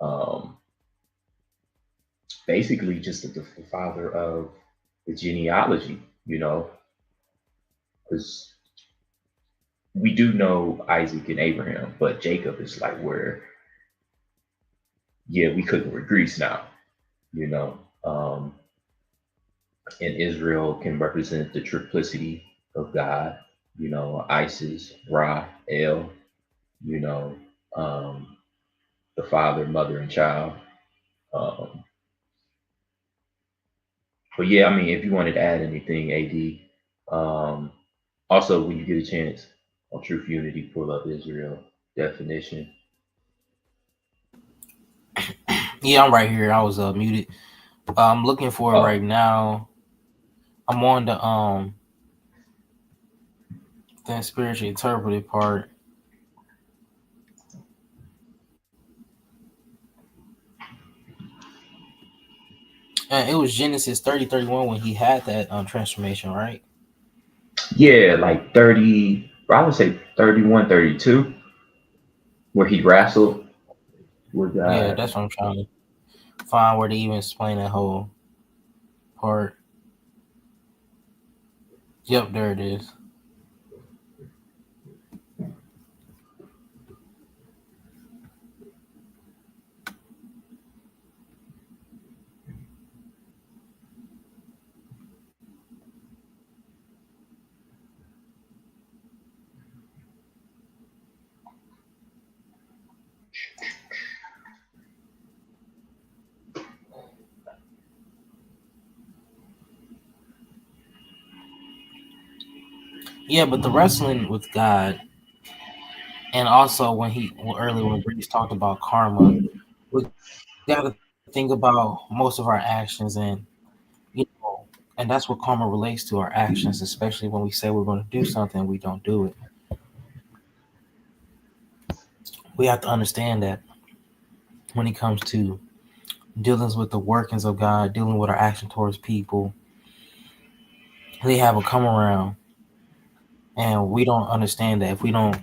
um, basically just the father of the genealogy, because we do know Isaac and Abraham, but Jacob is like where, yeah, we cooking with grease now, you know. And Israel can represent the triplicity of God, Isis, Ra, El, you know, um, the father, mother, and child. Um, but yeah, I mean, if you wanted to add anything, AD, also when you get a chance on Truth Unity, pull up Israel definition. Yeah, I'm right here. I was muted. I'm looking for it Oh, right now. I'm on the spiritually interpreted part. And it was Genesis 30:31 when he had that transformation, right? yeah, like 30, I would say 31, 32, where he wrestled with Yeah, God. that's what I'm trying to find where they even explain that whole part. Yep, there it is. Yeah, but the wrestling with God, and also earlier when Breeze talked about karma, we got to think about most of our actions, and and that's what karma relates to, our actions, especially when we say we're going to do something, we don't do it. We have to understand that when it comes to dealing with the workings of God, dealing with our action towards people, they have a come around, and we don't understand that if we don't,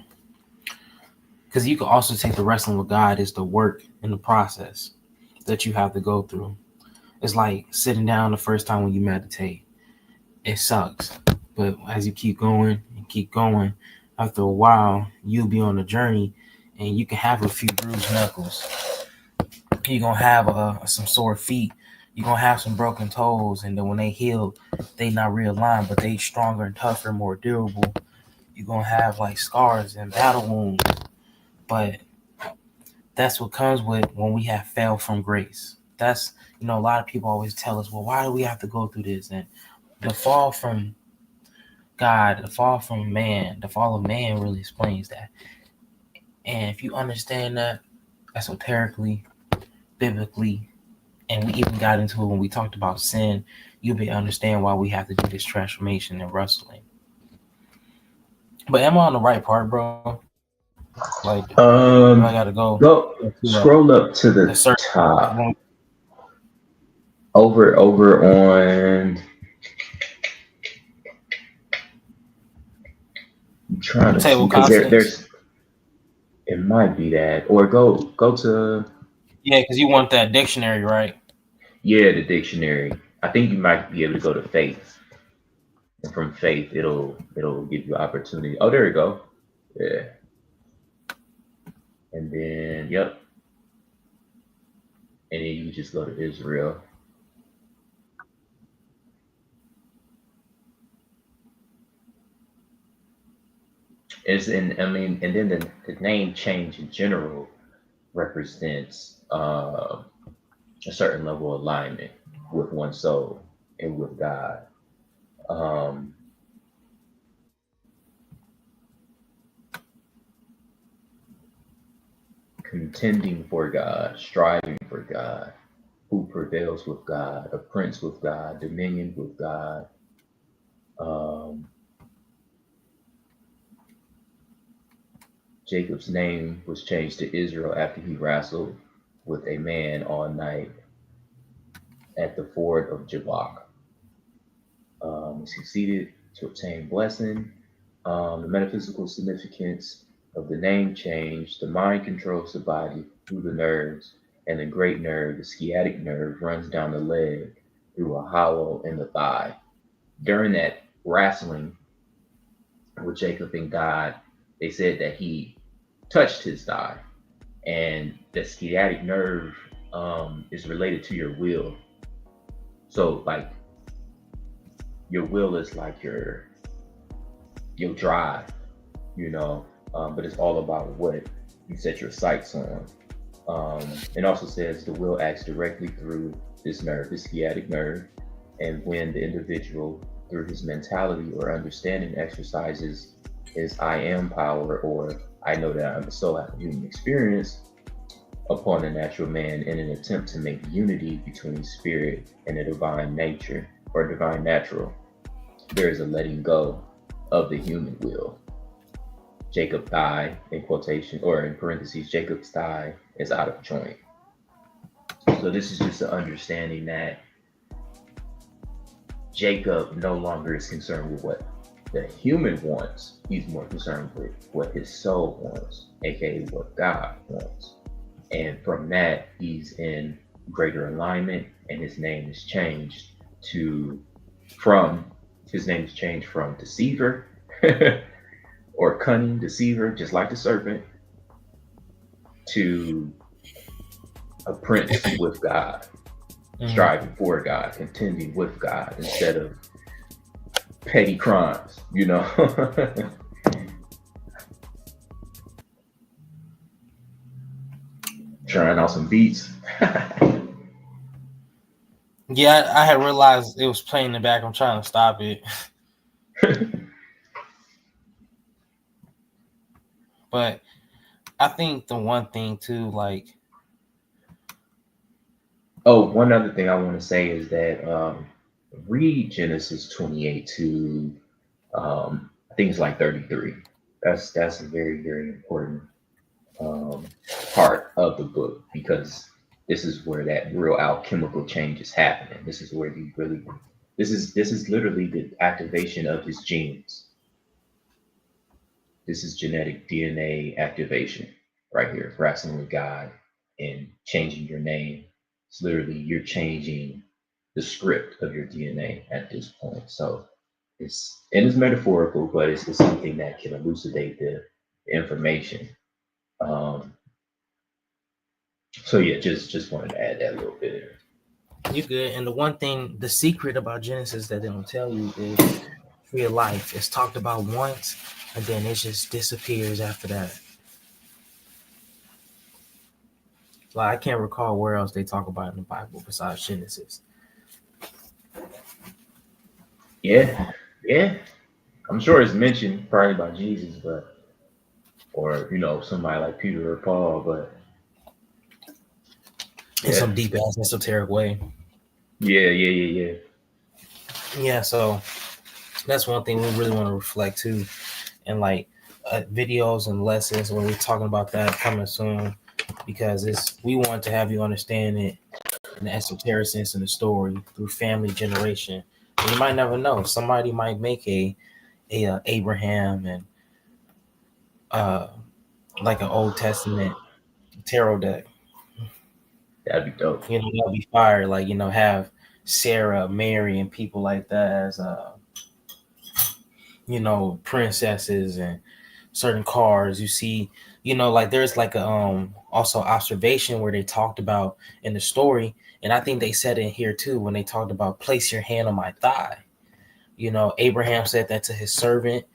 because you can also take the wrestling with God as the work in the process that you have to go through. It's like sitting down the first time when you meditate. It sucks, but as you keep going and keep going, after a while, you'll be on a journey, and you can have a few bruised knuckles. You're gonna have some sore feet. You're gonna have some broken toes, and then when they heal, they not realigned, but they stronger and tougher, more durable. You're gonna have like scars and battle wounds, but that's what comes with when we have fell from grace. That's a lot of people always tell us, well, why do we have to go through this? And the fall from God, the fall from man, the fall of man really explains that. And if you understand that esoterically, biblically, and we even got into it when we talked about sin, you'll be understand why we have to do this transformation and wrestling. But am I on the right part, bro? Like, do I gotta go Go to scroll up to a the certain top, over on. I'm trying to table see of because contents? there's it might be that, or go to, Yeah, because you want that dictionary, right? yeah, the dictionary. I think you might be able to go to faith, and from faith it'll give you opportunity. Oh, there you go. Yeah, and then yep, and then you just go to Israel. It's in, I mean, and then the name change in general represents a certain level of alignment with one's soul and with God. Um, contending for God, striving for God, who prevails with God, a prince with God, dominion with God. Jacob's name was changed to Israel after he wrestled with a man all night at the ford of Jabbok. He succeeded to obtain blessing. The metaphysical significance of the name change: the mind controls the body through the nerves, and the great nerve, the sciatic nerve, runs down the leg through a hollow in the thigh. During that wrestling with Jacob and God, they said that he touched his thigh, and the sciatic nerve is related to your will. So, like, your will is like your drive, but it's all about what you set your sights on. It also says the will acts directly through this nerve, the sciatic nerve, and when the individual, through his mentality or understanding, exercises his I am power, or I know that I'm the soul, have a human experience, upon a natural man in an attempt to make unity between spirit and the divine nature, or divine natural, there is a letting go of the human will. Jacob's thigh, in quotation, or in parentheses, Jacob's thigh is out of joint. So this is just an understanding that Jacob no longer is concerned with what the human wants. He's more concerned with what his soul wants, aka what God wants. And from that, he's in greater alignment, and his name is changed from deceiver or cunning deceiver, just like the serpent, to a prince with God, striving for God, contending with God instead of petty crimes, Trying out some beats. Yeah, I had realized it was playing in the back. I'm trying to stop it. But I think the one thing too, like, one other thing I want to say is that read Genesis 28 to I think it's like 33. That's a very, very important part of the book, because this is where that real alchemical change is happening. This is where this is literally the activation of his genes. This is genetic DNA activation right here, wrestling with God and changing your name. It's literally, you're changing the script of your DNA at this point. So it's metaphorical, but it's something that can elucidate the information. So yeah, just wanted to add that a little bit. You good. And the one thing, the secret about Genesis that they don't tell you is tree of life. It's talked about once, and then it just disappears after that. Like, I can't recall where else they talk about in the Bible besides Genesis. Yeah. I'm sure it's mentioned probably by Jesus, or somebody like Peter or Paul, but in some deep ass esoteric way. Yeah. Yeah, so that's one thing we really want to reflect too, and like videos and lessons when we're talking about that coming soon, because we want to have you understand it in the esoteric sense in the story through family generation. And you might never know. Somebody might make a Abraham and like an Old Testament tarot deck. That'd be dope. That'd be fire. Like, have Sarah, Mary, and people like that as princesses, and certain cards. You see, like there's like a also observation where they talked about in the story, and I think they said in here too when they talked about place your hand on my thigh. Abraham said that to his servant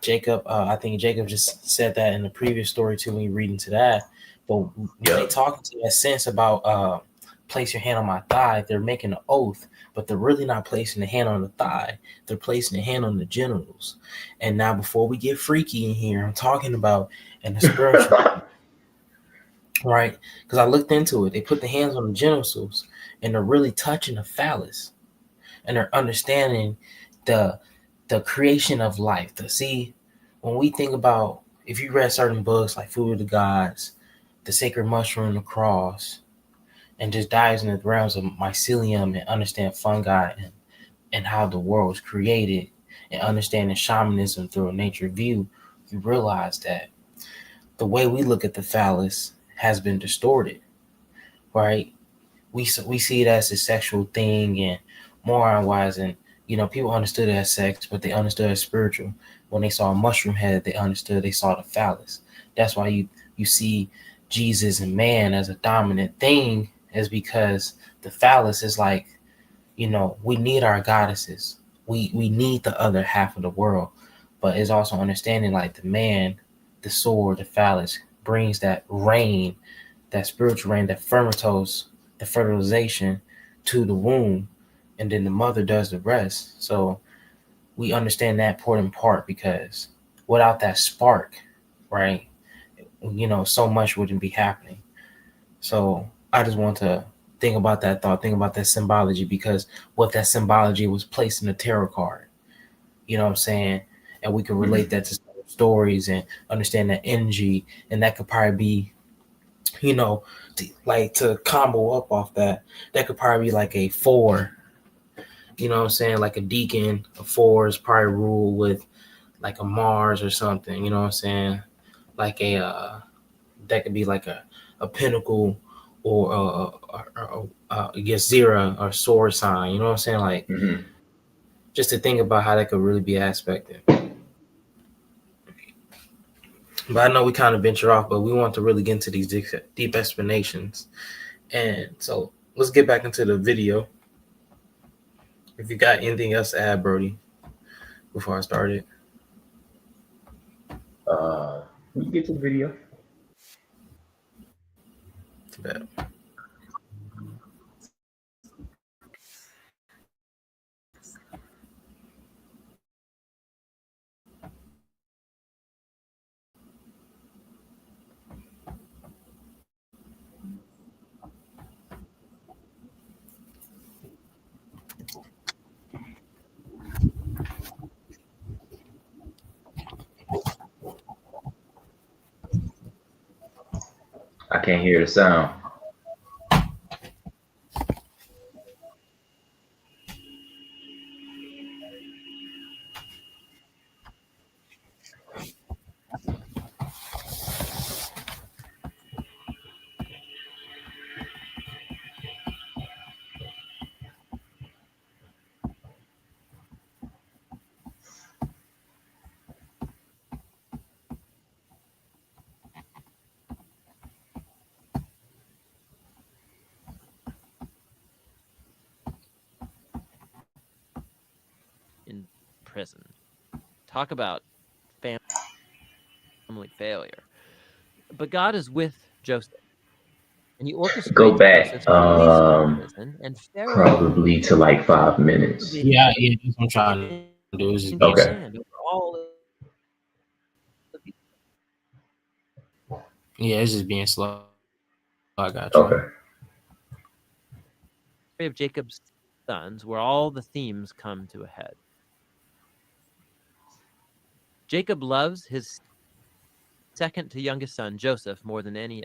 Jacob. I think Jacob just said that in the previous story too when you read into that. But they talk to that sense about place your hand on my thigh, they're making an oath, but they're really not placing the hand on the thigh. They're placing the hand on the genitals. And now, before we get freaky in here, I'm talking about in the spiritual. right? Because I looked into it. They put the hands on the genitals and they're really touching the phallus, and they're understanding the creation of life. To see, when we think about, if you read certain books like Food of the Gods, The Sacred Mushroom, The Cross, and just dives into the realms of mycelium and understand fungi and how the world was created, and understanding shamanism through a nature view, you realize that the way we look at the phallus has been distorted, right? We see it as a sexual thing and moron wise, and people understood it as sex, but they understood it as spiritual. When they saw a mushroom head, they understood they saw the phallus. That's why you see Jesus and man as a dominant thing, is because the phallus is like, we need our goddesses. We need the other half of the world, but it's also understanding like the man, the sword, the phallus brings that rain, that spiritual rain, that fermentos, the fertilization to the womb, and then the mother does the rest. So we understand that important part, because without that spark, right, so much wouldn't be happening. So I just want to think about that thought, think about that symbology, because what that symbology was placed in the tarot card. You know what I'm saying? And we can relate that to stories and understand that energy, and that could probably be, to combo up off that, that could probably be like a 4. You know what I'm saying? Like a deacon, a 4 is probably ruled with like a Mars or something. You know what I'm saying? Like a that could be like a pinnacle, or against Zera or sword sign. You know what I'm saying? Like, just to think about how that could really be aspected. But I know we kind of venture off, but we want to really get into these deep explanations. And so let's get back into the video. If you got anything else to add, Brody, before I start it. We can get to the video. Too bad. I can't hear the sound. In prison. Talk about family failure. But God is with Joseph, and he Go orchestrates back Joseph's release from prison, and Pharaoh probably to like 5 minutes. Yeah, that's what I'm trying to do. Is just in being Okay. command over all of Yeah, it's just being slow. I got you. Okay. of Jacob's sons, where all the themes come to a head. Jacob loves his second to youngest son, Joseph, more than any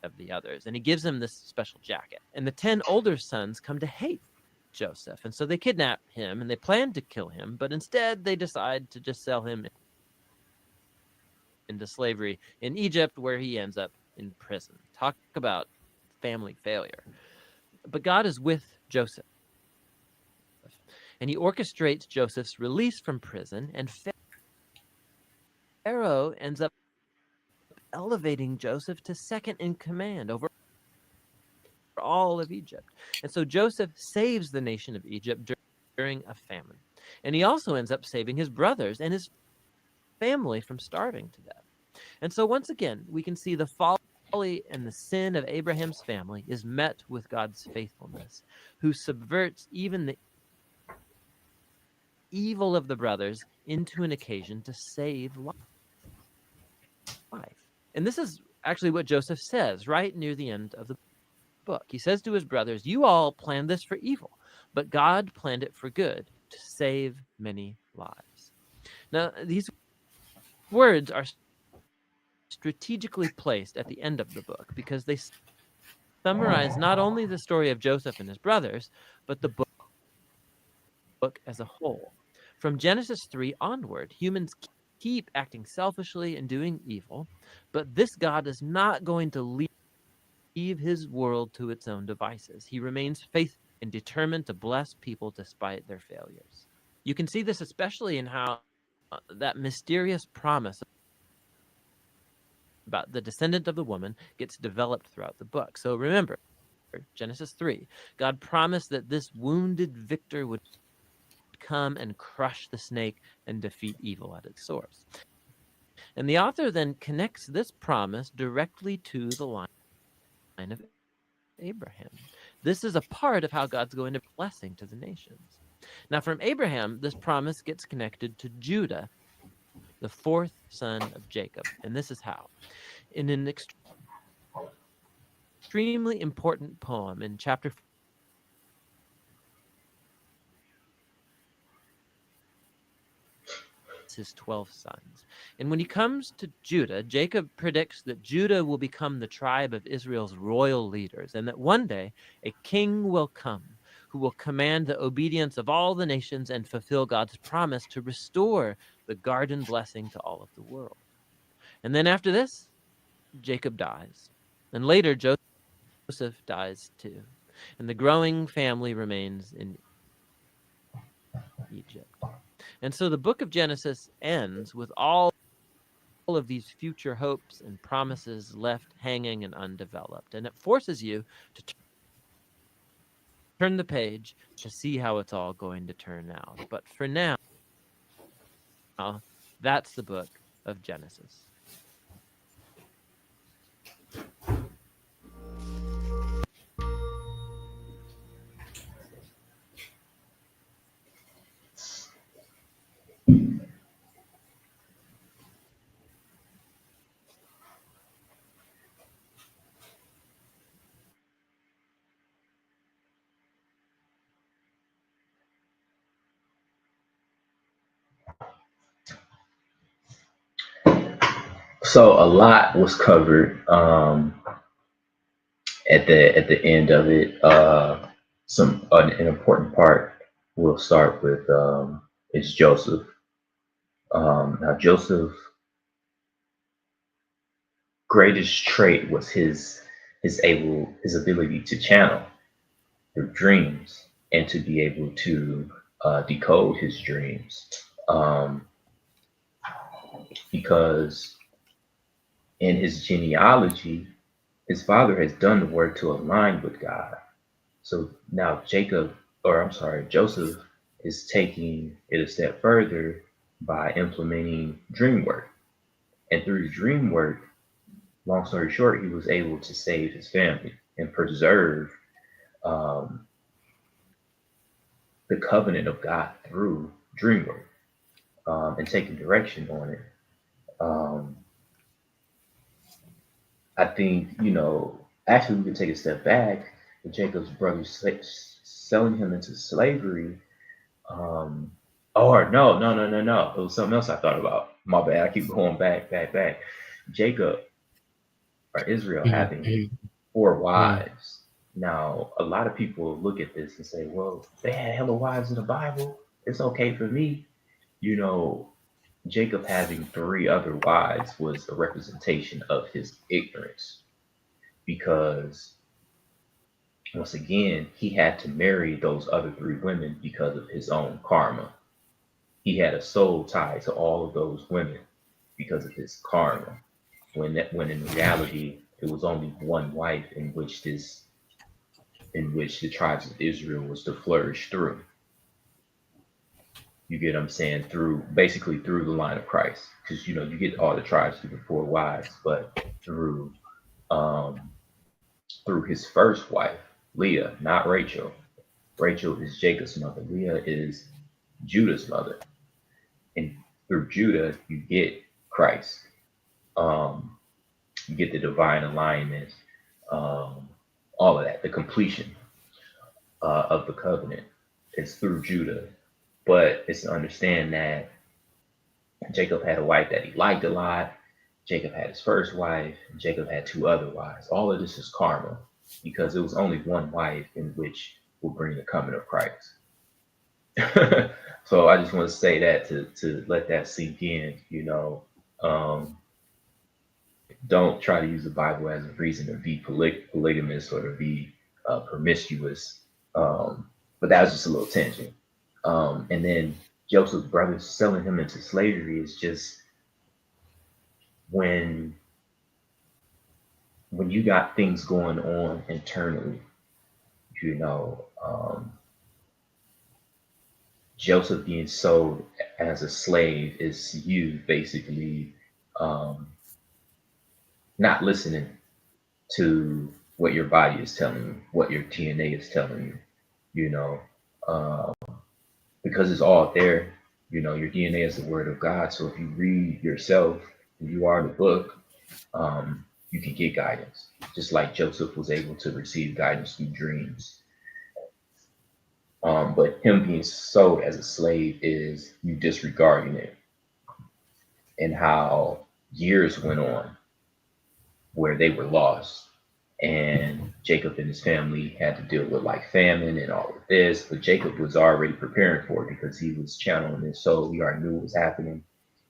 of the others, and he gives him this special jacket. And the 10 older sons come to hate Joseph, and so they kidnap him, and they plan to kill him, but instead they decide to just sell him into slavery in Egypt, where he ends up in prison. Talk about family failure. But God is with Joseph, and he orchestrates Joseph's release from prison, and Pharaoh ends up elevating Joseph to second in command over all of Egypt. And so Joseph saves the nation of Egypt during a famine. And he also ends up saving his brothers and his family from starving to death. And so once again, we can see the folly and the sin of Abraham's family is met with God's faithfulness, who subverts even the evil of the brothers into an occasion to save life. And this is actually what Joseph says right near the end of the book. He says to his brothers, "You all planned this for evil, but God planned it for good, to save many lives." Now, these words are strategically placed at the end of the book because they summarize not only the story of Joseph and his brothers, but the book as a whole. From Genesis 3 onward, humans keep acting selfishly and doing evil, but this God is not going to leave his world to its own devices. He remains faithful and determined to bless people despite their failures. You can see this especially in how that mysterious promise about the descendant of the woman gets developed throughout the book. So remember, Genesis 3, God promised that this wounded victor would come and crush the snake and defeat evil at its source. And the author then connects this promise directly to the line of Abraham. This is a part of how God's going to be blessing to the nations. Now, from Abraham, this promise gets connected to Judah, the fourth son of Jacob. And this is how. In an extremely important poem in chapter 4, his 12 sons. And when he comes to Judah, Jacob predicts that Judah will become the tribe of Israel's royal leaders, and that one day a king will come who will command the obedience of all the nations and fulfill God's promise to restore the garden blessing to all of the world. And then after this, Jacob dies. And later, Joseph dies too. And the growing family remains in Egypt. And so the book of Genesis ends with all of these future hopes and promises left hanging and undeveloped. And it forces you to turn the page to see how it's all going to turn out. But for now, that's the book of Genesis. So a lot was covered at the end of it. An important part we'll start with is Joseph. Now Joseph's greatest trait was his ability to channel through dreams and to be able to decode his dreams, because in his genealogy, his father has done the work to align with God. So now Joseph is taking it a step further by implementing dream work. And through dream work, long story short, he was able to save his family and preserve the covenant of God through dream work, and taking direction on it. I think, actually we could take a step back. Jacob's brothers selling him into slavery. No. It was something else I thought about. My bad. I keep going back. Jacob or Israel having 4 wives. Now, a lot of people look at this and say, well, they had hella wives in the Bible. It's okay for me. Jacob having 3 other wives was a representation of his ignorance, because once again, he had to marry those other 3 women because of his own karma. He had a soul tie to all of those women because of his karma, when in reality it was only one wife in which the tribes of Israel was to flourish through. You get what I'm saying? Through the line of Christ, because you get all the tribes through the 4 wives, but through his first wife, Leah, not Rachel. Rachel is Jacob's mother. Leah is Judah's mother, and through Judah you get Christ. You get the divine alignment, all of that, the completion of the covenant is through Judah. But it's to understand that Jacob had a wife that he liked a lot. Jacob had his first wife, and Jacob had 2 other wives. All of this is karma because it was only one wife in which will bring the coming of Christ. So I just want to say that to let that sink in, don't try to use the Bible as a reason to be polygamous or to be promiscuous. But that was just a little tangent. And then Joseph's brothers selling him into slavery is just when you got things going on internally, Joseph being sold as a slave is you basically not listening to what your body is telling you, what your DNA is telling you, because it's all there. Your DNA is the word of God. So if you read yourself, and you are the book, you can get guidance, just like Joseph was able to receive guidance through dreams. But him being sold as a slave is you disregarding it, and how years went on where they were lost, and Jacob and his family had to deal with like famine and all of this. But Jacob was already preparing for it because he was channeling his soul. He already knew what was happening.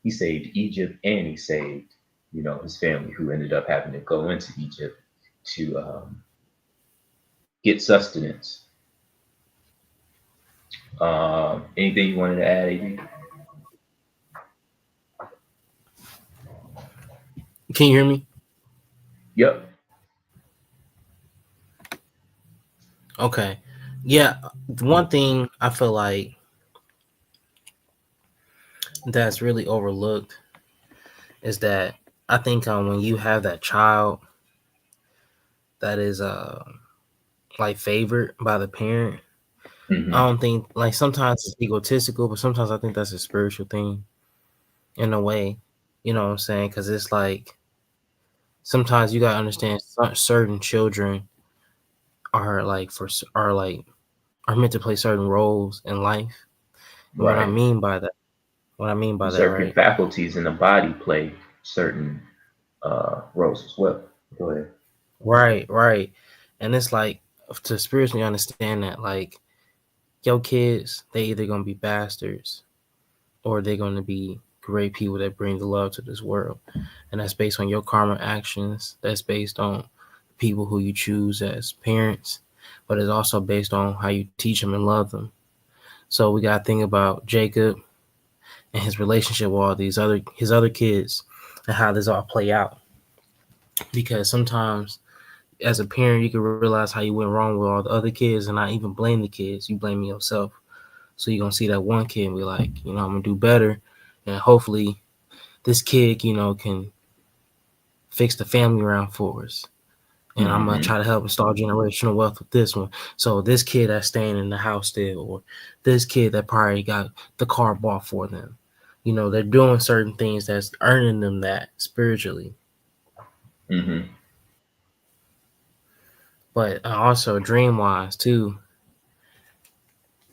He saved Egypt, and he saved, his family, who ended up having to go into Egypt to get sustenance. Anything you wanted to add, AB? Can you hear me? Yep. Okay. Yeah. One thing I feel like that's really overlooked is that I think when you have that child that is like favored by the parent, Mm-hmm. I don't think, like, sometimes it's egotistical, but sometimes I think that's a spiritual thing in a way. You know what I'm saying? Because it's like sometimes you gotta understand certain children are like are meant to play certain roles in life. And what I Right. mean by that, Certain right? faculties in the body play certain roles as well. Go ahead. Right. And it's like to spiritually understand that, like, your kids, they either gonna be bastards or they're gonna be great people that bring the love to this world. And that's based on your karma actions. That's based on people who you choose as parents, but it's also based on how you teach them and love them. So we gotta think about Jacob and his relationship with all his other kids and how this all play out. Because sometimes as a parent you can realize how you went wrong with all the other kids and not even blame the kids. You blame yourself. So you're gonna see that one kid and be like, I'm gonna do better, and hopefully this kid, can fix the family around for us. And I'm gonna Mm-hmm. try to help install generational wealth with this one. So this kid that's staying in the house still, or this kid that probably got the car bought for them, they're doing certain things that's earning them that spiritually. Mm-hmm. But also dream wise too,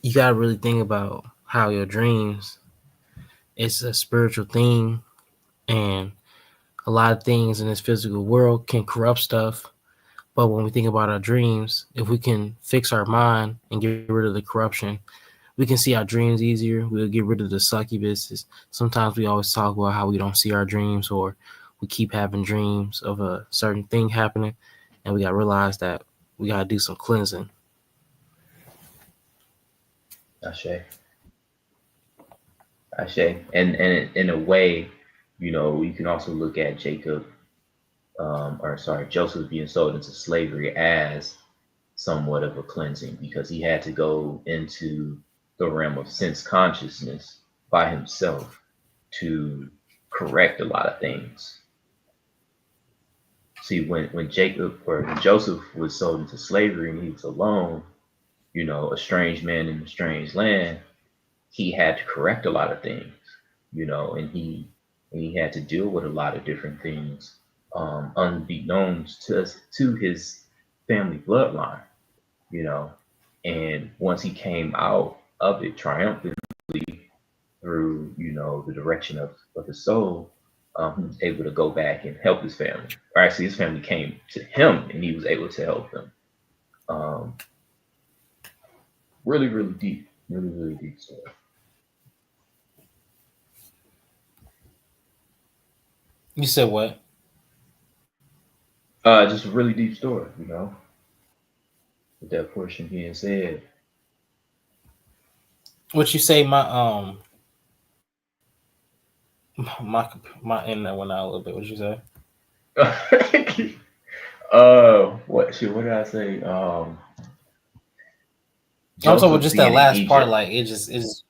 you gotta really think about how your dreams, it's a spiritual thing, and a lot of things in this physical world can corrupt stuff. But when we think about our dreams, if we can fix our mind and get rid of the corruption, we can see our dreams easier. We'll get rid of the succubuses. Sometimes we always talk about how we don't see our dreams, or we keep having dreams of a certain thing happening, and we got to realize that we got to do some cleansing. Ashe. And in a way, you can also look at Joseph being sold into slavery as somewhat of a cleansing, because he had to go into the realm of sense consciousness by himself to correct a lot of things. See, when Joseph was sold into slavery and he was alone, a strange man in a strange land, he had to correct a lot of things, and he had to deal with a lot of different things. unbeknownst to his family bloodline, you know. And once he came out of it triumphantly through, you know, the direction of his soul, he was able to go back and help his family. Or actually, his family came to him, and he was able to help them. Um, really, really deep, really deep story. You said what? Just a really deep story, you know. With that portion being said, What you say? My internet went out a little bit. What you say? what did I say? I'm talking about Joseph just that being in last part. Egypt. Like it just is.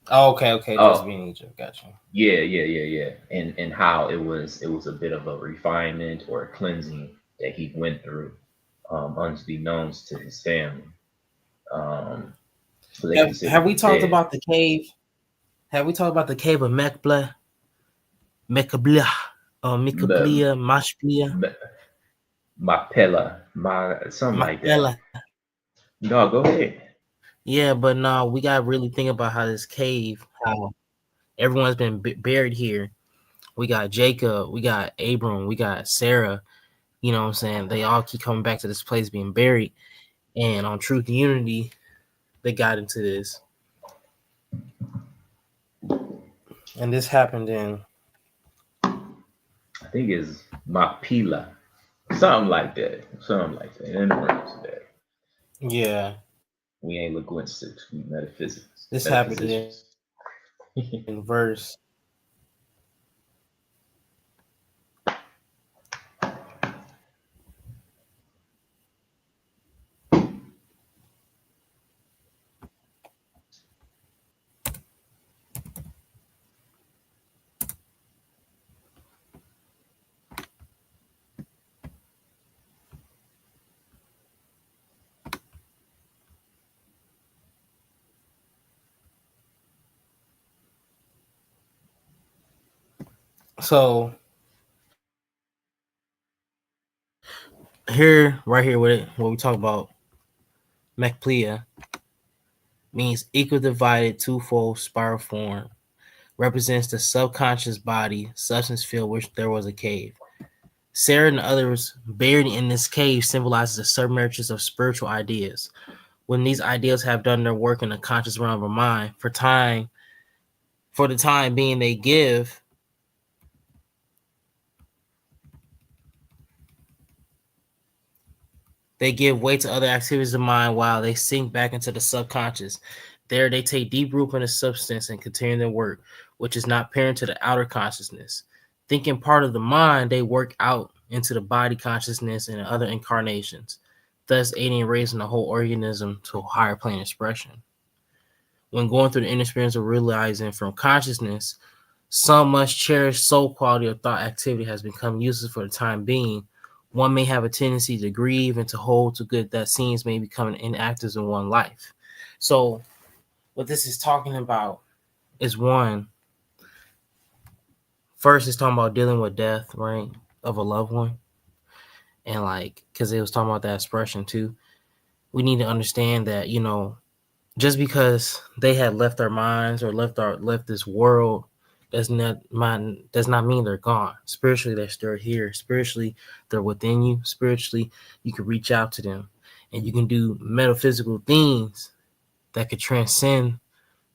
Oh, okay. Just Oh, being Egypt. Gotcha. yeah. And how it was a bit of a refinement or a cleansing that he went through, unbeknownst to his family. So they Have considered we him talked dead. about the cave? Have we talked about the cave of Mekabla, or The, Mikablia, Mashplia, Mapella, something like that. Mapella? No, go ahead. Yeah, but no, we got to really think about how this cave, how everyone's been buried here. We got Jacob, we got Abram, we got Sarah. You know what I'm saying? They all keep coming back to this place being buried. And on Truth and Unity, they got into this. And this happened in, I think it's Mapila, something like that. Something like that. In the realms of that. yeah, We ain't linguistics, we metaphysics, this happened metaphysicians. in verse. So here, right here, what we talk about, Mekplia means equal divided twofold spiral form, represents the subconscious body, substance field which there was a cave. Sarah and others buried in this cave symbolizes the submergence of spiritual ideas. When these ideas have done their work in the conscious realm of mind, for the time being, they give way to other activities of mind while they sink back into the subconscious. There, they take deep root in the substance and continue their work, which is not apparent to the outer consciousness. Thinking part of the mind, they work out into the body consciousness and other incarnations, thus aiding and raising the whole organism to a higher plane expression. When going through the inner experience of realizing from consciousness, some much cherished soul quality or thought activity has become useless for the time being. One may have a tendency to grieve and to hold to good that seems may become inactive in one life. So, what this is talking about is one, first, it's talking about dealing with death, right, of a loved one. And like, because it was talking about that expression too. We need to understand that, just because they had left our minds or left this world does not mean they're gone. Spiritually, they're still here. Spiritually, they're within you. Spiritually, you can reach out to them, and you can do metaphysical things that could transcend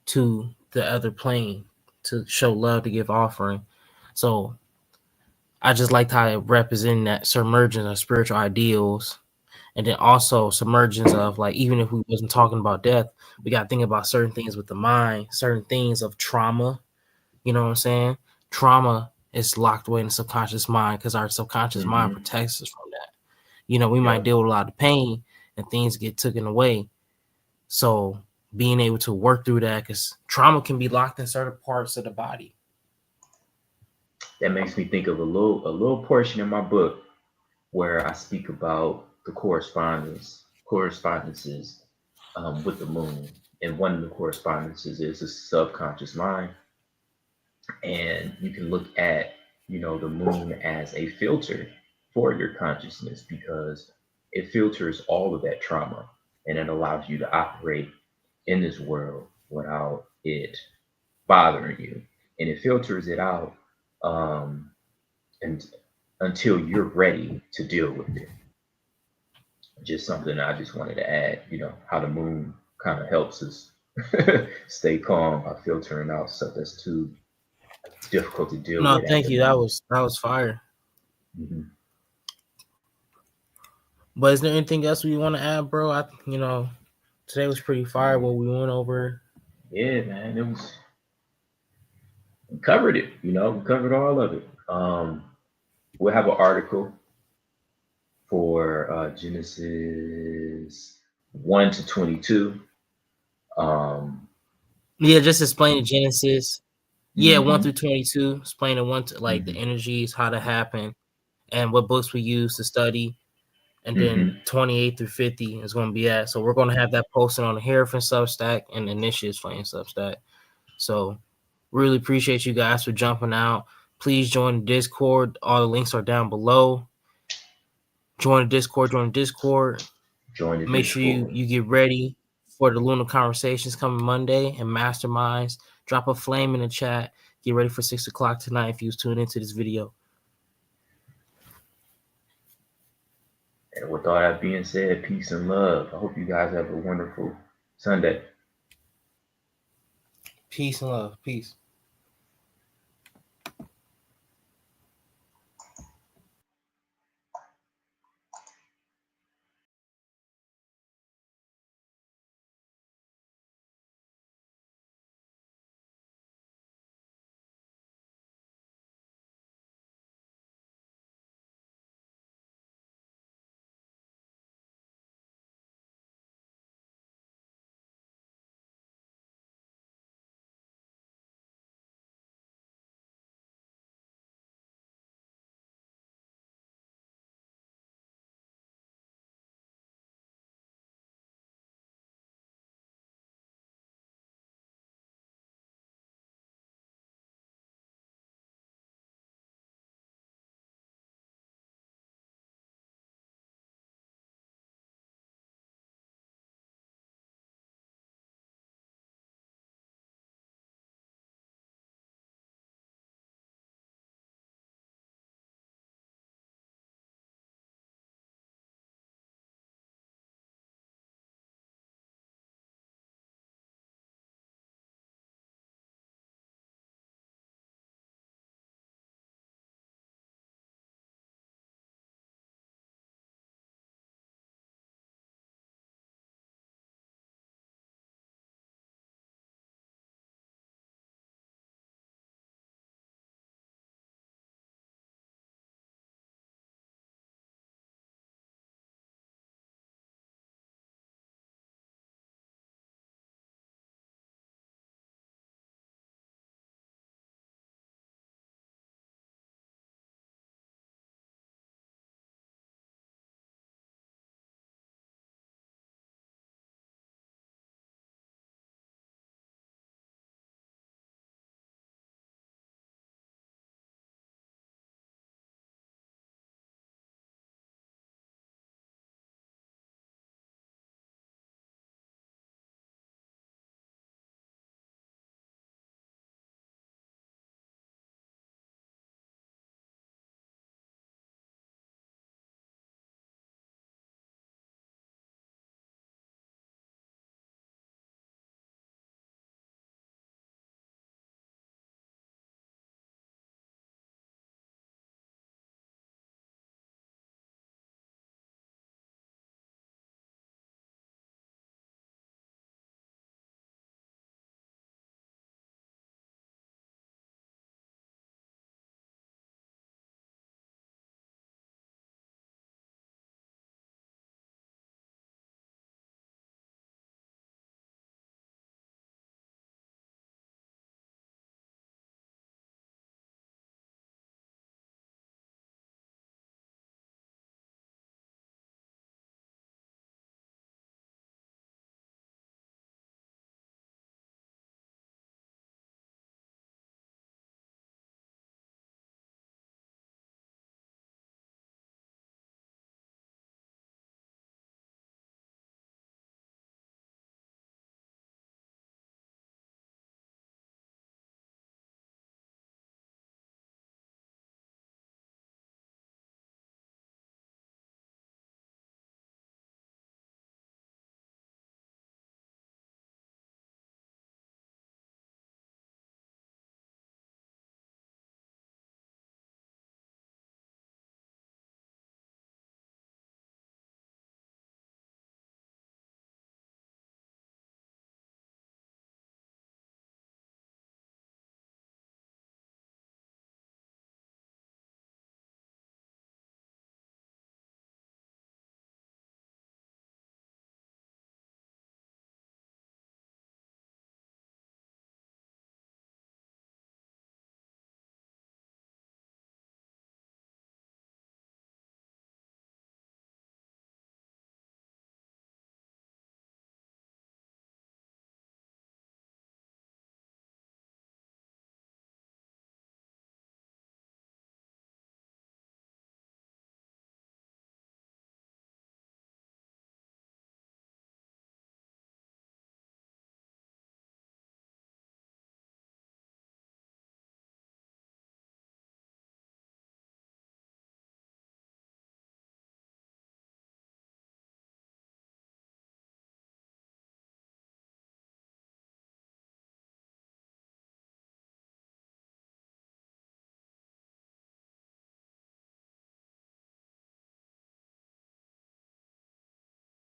to the other plane to show love, to give offering. So I just liked how it represented that submergence of spiritual ideals. And then also submergence of, like, even if we wasn't talking about death, we got to think about certain things with the mind, certain things of trauma. You know what I'm saying? Trauma is locked away in the subconscious mind because our subconscious mind Mm-hmm. protects us from that. We might Yep. deal with a lot of pain and things get taken away. So being able to work through that, because trauma can be locked in certain parts of the body. That makes me think of a little portion in my book where I speak about the correspondences with the moon. And one of the correspondences is the subconscious mind. And you can look at, the moon as a filter for your consciousness, because it filters all of that trauma and it allows you to operate in this world without it bothering you, and it filters it out, and until you're ready to deal with it. Just something I just wanted to add, how the moon kind of helps us stay calm by filtering out stuff that's too difficult to deal No, with at thank the you. That moment. was fire. Mm-hmm. But is there anything else we want to add, bro? Today was pretty fire. What we went over. Yeah, man, we covered it. We covered all of it. We'll have an article for Genesis 1 to 22. Yeah, just explain Genesis. Yeah, 1 Mm-hmm, through 22. Explaining like the mm-hmm, energies, how to happen, and what books we use to study. And then mm-hmm. 28 through 50 is going to be at. So we're going to have that posted on the Hierophants Substack and the Initiatives Flame Substack. So really appreciate you guys for jumping out. Please join the Discord. All the links are down below. Join the Discord. Join the Make sure Discord. you get ready for the Lunar Conversations coming Monday and Masterminds. Drop a flame in the chat. Get ready for 6 o'clock tonight if you was tuning into this video. And with all that being said, peace and love. I hope you guys have a wonderful Sunday. Peace and love. Peace.